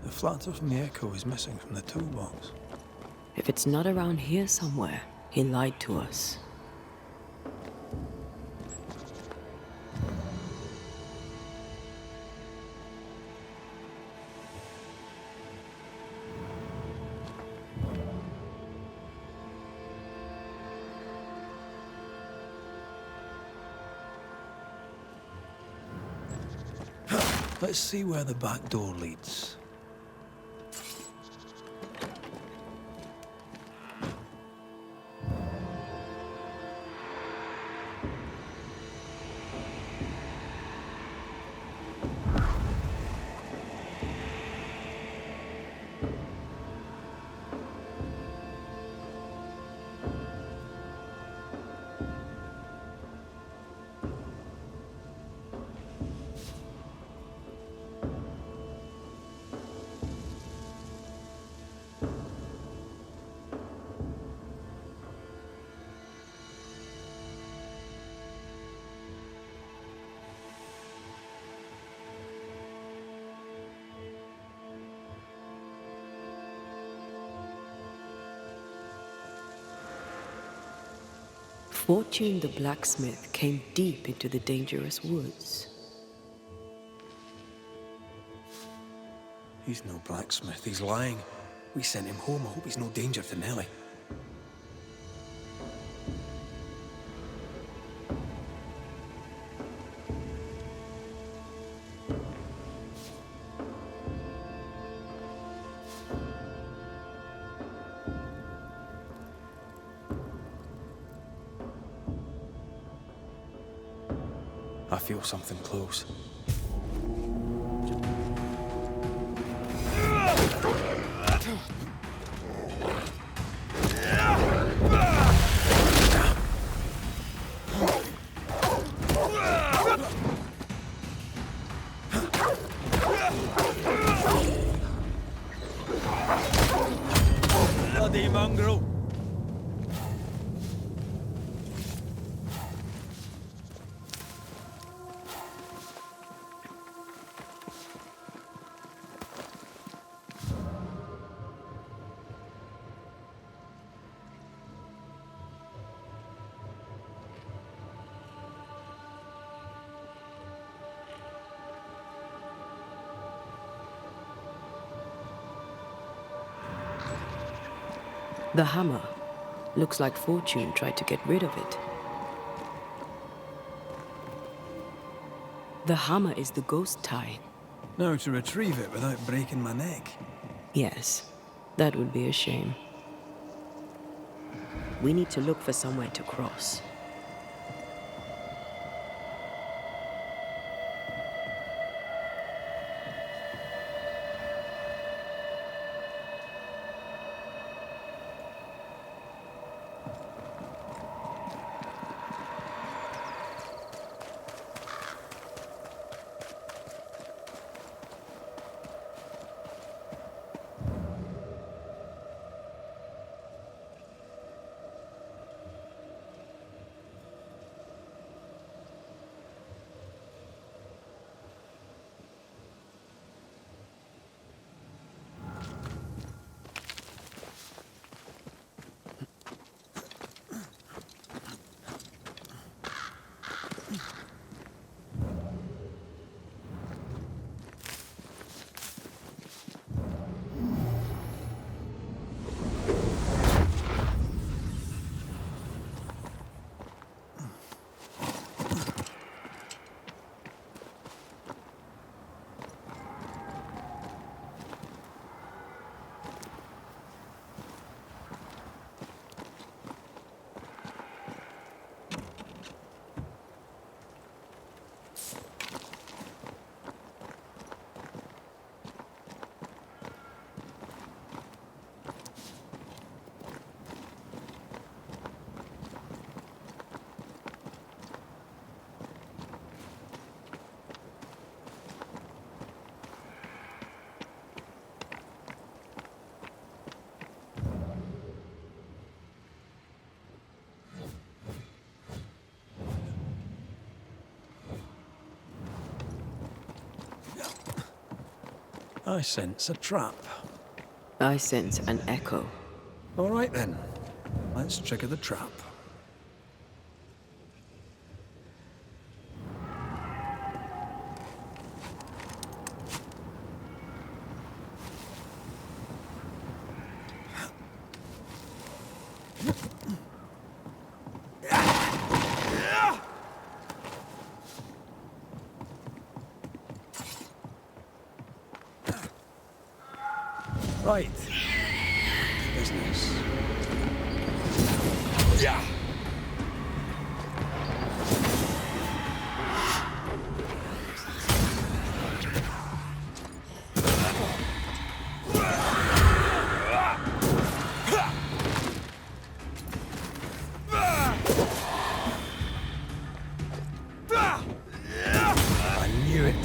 The flatter from the echo is missing from the toolbox. If it's not around here somewhere, he lied to us. Let's see where the back door leads. Fortune the blacksmith came deep into the dangerous woods. He's no blacksmith, he's lying. We sent him home, I hope he's no danger to Nellie. I feel something close. Bloody mongrel! The hammer. Looks like Fortune tried to get rid of it. The hammer is the ghost tie. Now to retrieve it without breaking my neck. Yes, that would be a shame. We need to look for somewhere to cross. I sense a trap. I sense an echo. All right then, let's trigger the trap. Right. Business. Yeah. I knew it.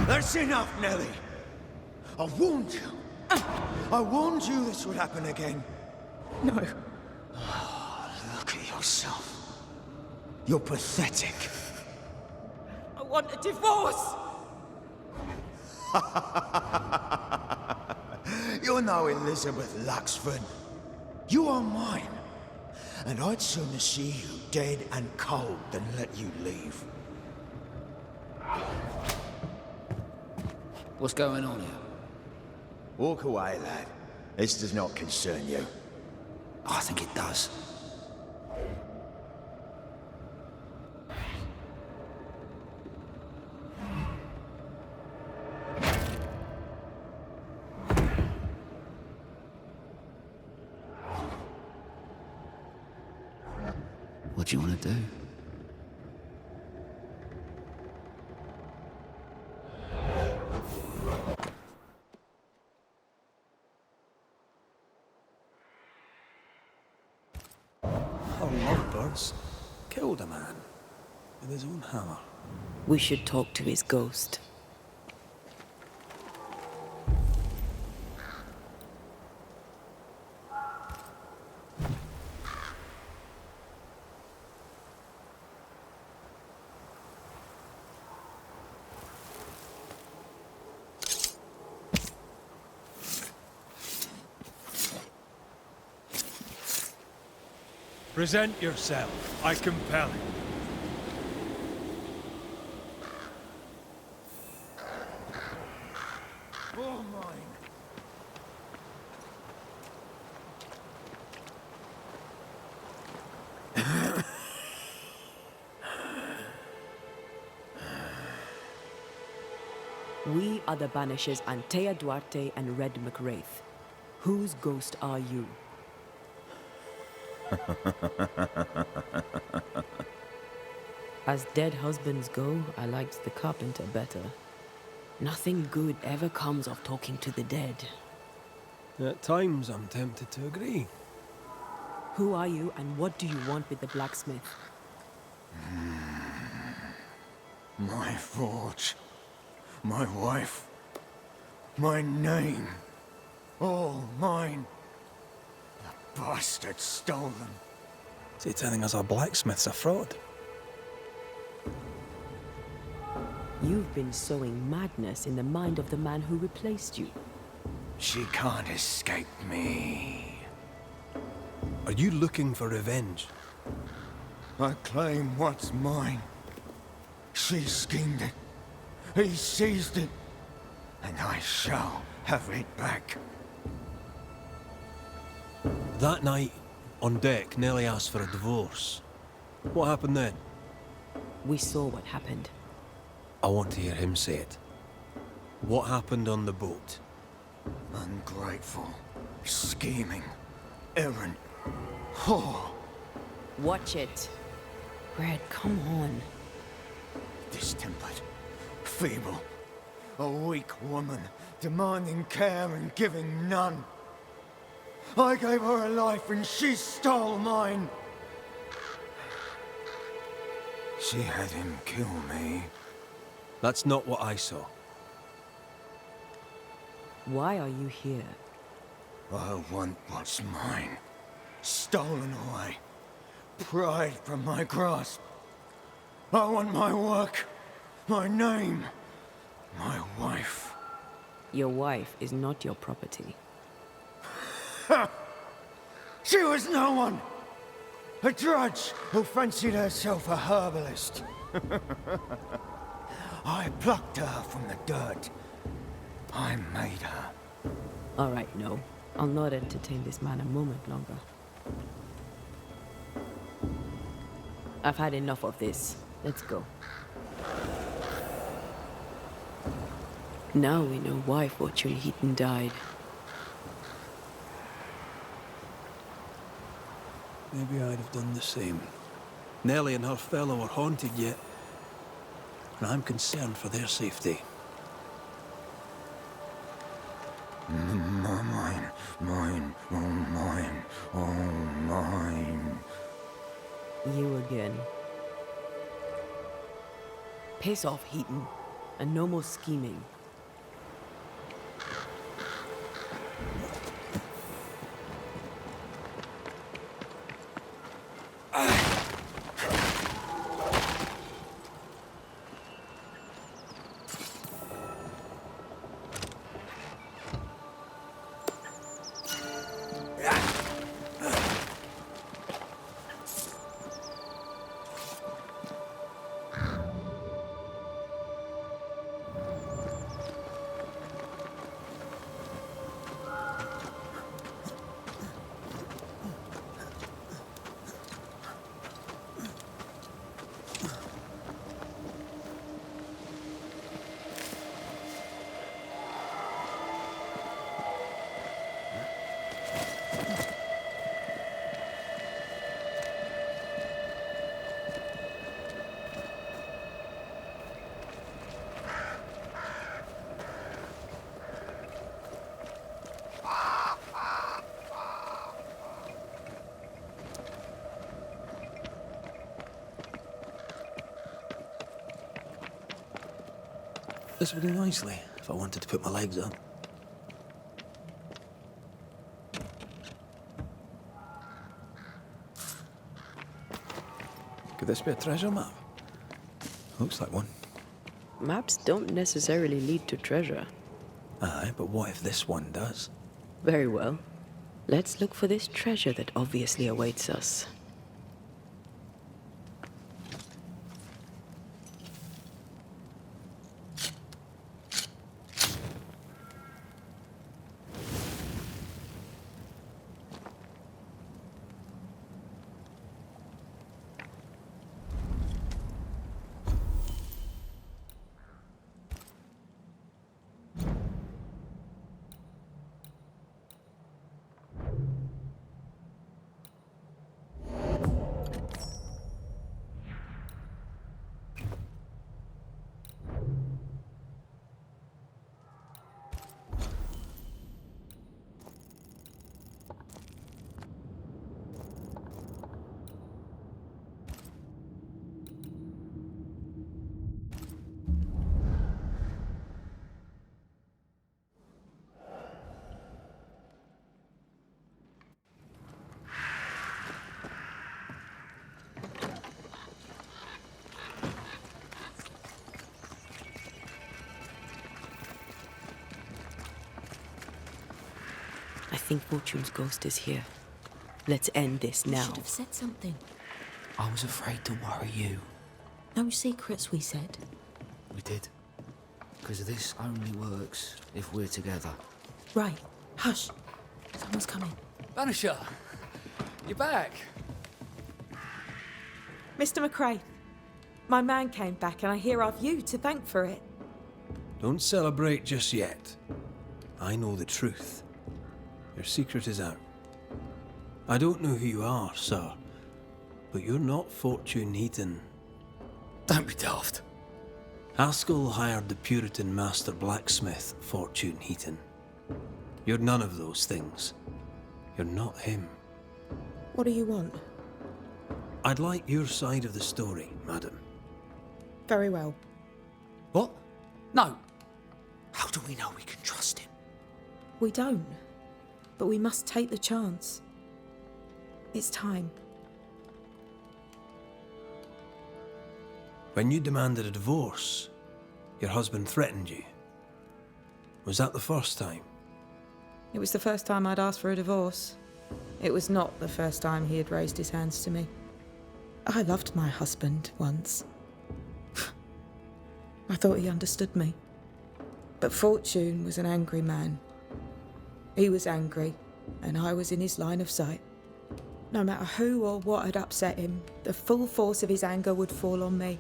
That's enough, Nellie. I warned you. I warned you this would happen again. No. Look at yourself. You're pathetic. I want a divorce! You're no Elizabeth Luxford. You are mine. And I'd sooner see you dead and cold than let you leave. What's going on here? Walk away, lad. This does not concern you. I think it does. What do you want to do? Our lovebirds killed a man with his own hammer. We should talk to his ghost. Present yourself. I compel it. For mine. We are the Banishers Antea, Duarte, and Red Raith. Whose ghost are you? As dead husbands go, I liked the carpenter better. Nothing good ever comes of talking to the dead. At times, I'm tempted to agree. Who are you, and what do you want with the blacksmith? My forge. My wife. My name. All mine. The bastard stole them. Is he telling us our blacksmith's a fraud? You've been sowing madness in the mind of the man who replaced you. She can't escape me. Are you looking for revenge? I claim what's mine. She schemed it. He seized it. And I shall have it back. That night, on deck, Nellie asked for a divorce. What happened then? We saw what happened. I want to hear him say it. What happened on the boat? Ungrateful, scheming, errant, whore. Watch it. Red, come on. Distempered, feeble, a weak woman, demanding care and giving none. I gave her a life and she stole mine. She had him kill me. That's not what I saw. Why are you here? I want what's mine. Stolen away. Pried from my grasp. I want my work, my name, my wife. Your wife is not your property. She was no one! A drudge who fancied herself a herbalist. I plucked her from the dirt. I made her. All right, no. I'll not entertain this man a moment longer. I've had enough of this. Let's go. Now we know why Fortune Heaton died. Maybe I'd have done the same. Nellie and her fellow are haunted yet, and I'm concerned for their safety. Mine, oh mine. You again. Piss off, Heaton, and no more scheming. This would do nicely if I wanted to put my legs up. Could this be a treasure map? Looks like one. Maps don't necessarily lead to treasure. Aye, but what if this one does? Very well. Let's look for this treasure that obviously awaits us. I think Fortune's ghost is here. Let's end this now. You should have said something. I was afraid to worry you. No secrets, we said. We did. Because this only works if we're together. Right. Hush. Someone's coming. Banisher! You're back! Mr. McRae, my man came back and I hear I've you to thank for it. Don't celebrate just yet. I know the truth. Your secret is out. I don't know who you are, sir, but you're not Fortune Heaton. Don't be daft. Haskell hired the Puritan master blacksmith, Fortune Heaton. You're none of those things. You're not him. What do you want? I'd like your side of the story, madam. Very well. What? No. How do we know we can trust him? We don't. but we must take the chance. It's time. When you demanded a divorce, your husband threatened you. Was that the first time? It was the first time I'd asked for a divorce. It was not the first time he had raised his hands to me. I loved my husband once. I thought he understood me. But Fortune was an angry man. He was angry, and I was in his line of sight. No matter who or what had upset him, the full force of his anger would fall on me.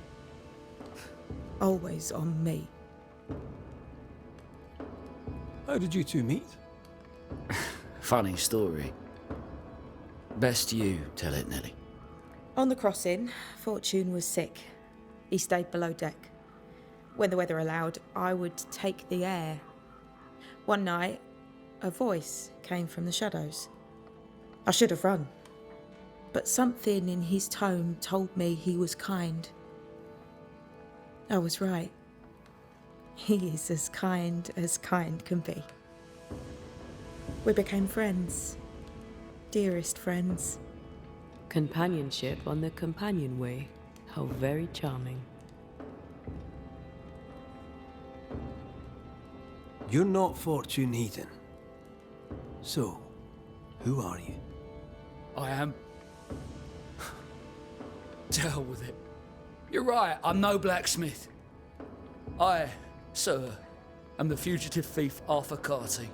Always on me. How did you two meet? Funny story. Best you tell it, Nelly. On the crossing, Fortune was sick. He stayed below deck. When the weather allowed, I would take the air. One night, a voice came from the shadows. I should have run, but something in his tone told me he was kind. I was right. He is as kind can be. We became friends. Dearest friends. Companionship on the companion way. How very charming. You're not Fortune Heaton. So, who are you? I am. To hell with it. You're right, I'm no blacksmith. I, sir, am the fugitive thief Arthur Carty.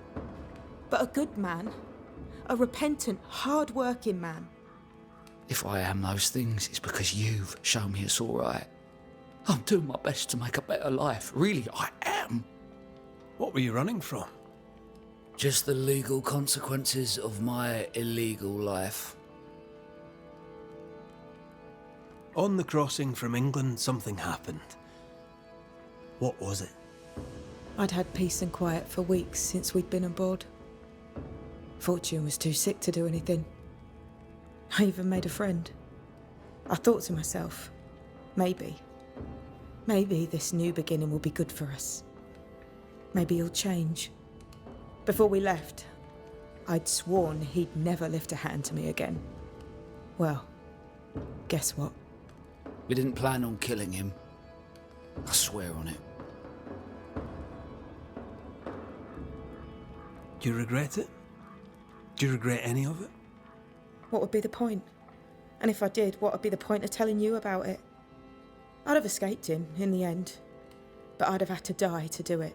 But a good man. A repentant, hard-working man. If I am those things, it's because you've shown me it's all right. I'm doing my best to make a better life. Really, I am. What were you running from? Just the legal consequences of my illegal life. On the crossing from England, something happened. What was it? I'd had peace and quiet for weeks since we'd been aboard. Fortune was too sick to do anything. I even made a friend. I thought to myself, maybe this new beginning will be good for us. Maybe he'll change. Before we left, I'd sworn he'd never lift a hand to me again. Well, guess what? We didn't plan on killing him. I swear on it. Do you regret it? Do you regret any of it? What would be the point? And if I did, what would be the point of telling you about it? I'd have escaped him in the end, but I'd have had to die to do it.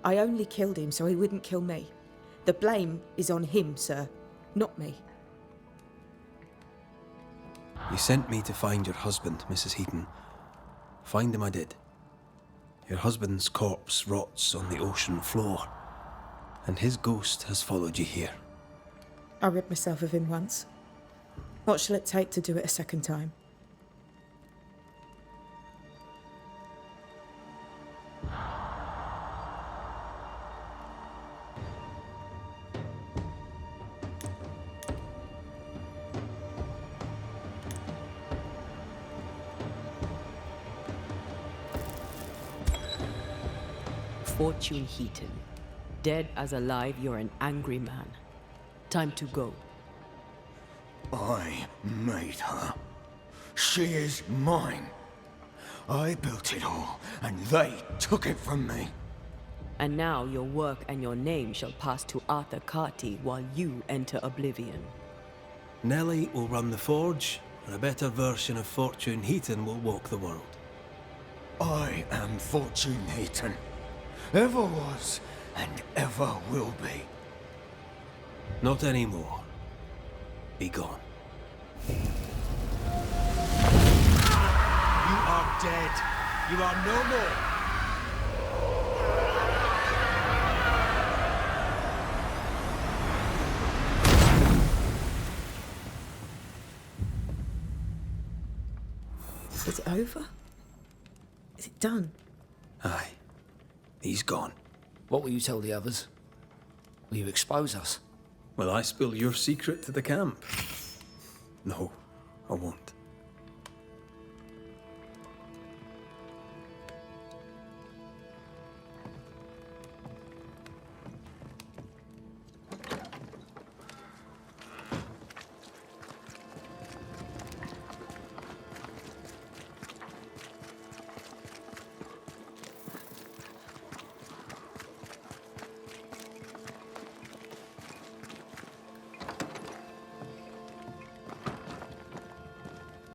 I only killed him so he wouldn't kill me. The blame is on him, sir, not me. You sent me to find your husband, Mrs. Heaton. Find him I did. Your husband's corpse rots on the ocean floor, and his ghost has followed you here. I rid myself of him once. What shall it take to do it a second time? Fortune Heaton. Dead as alive, you're an angry man. Time to go. I made her. She is mine. I built it all, and they took it from me. And now your work and your name shall pass to Arthur Carty while you enter oblivion. Nellie will run the forge, and a better version of Fortune Heaton will walk the world. I am Fortune Heaton. Ever was, and ever will be. Not anymore. Be gone. You are dead. You are no more. Is it over? Is it done? Aye. He's gone. What will you tell the others? Will you expose us? Will I spill your secret to the camp? No, I won't.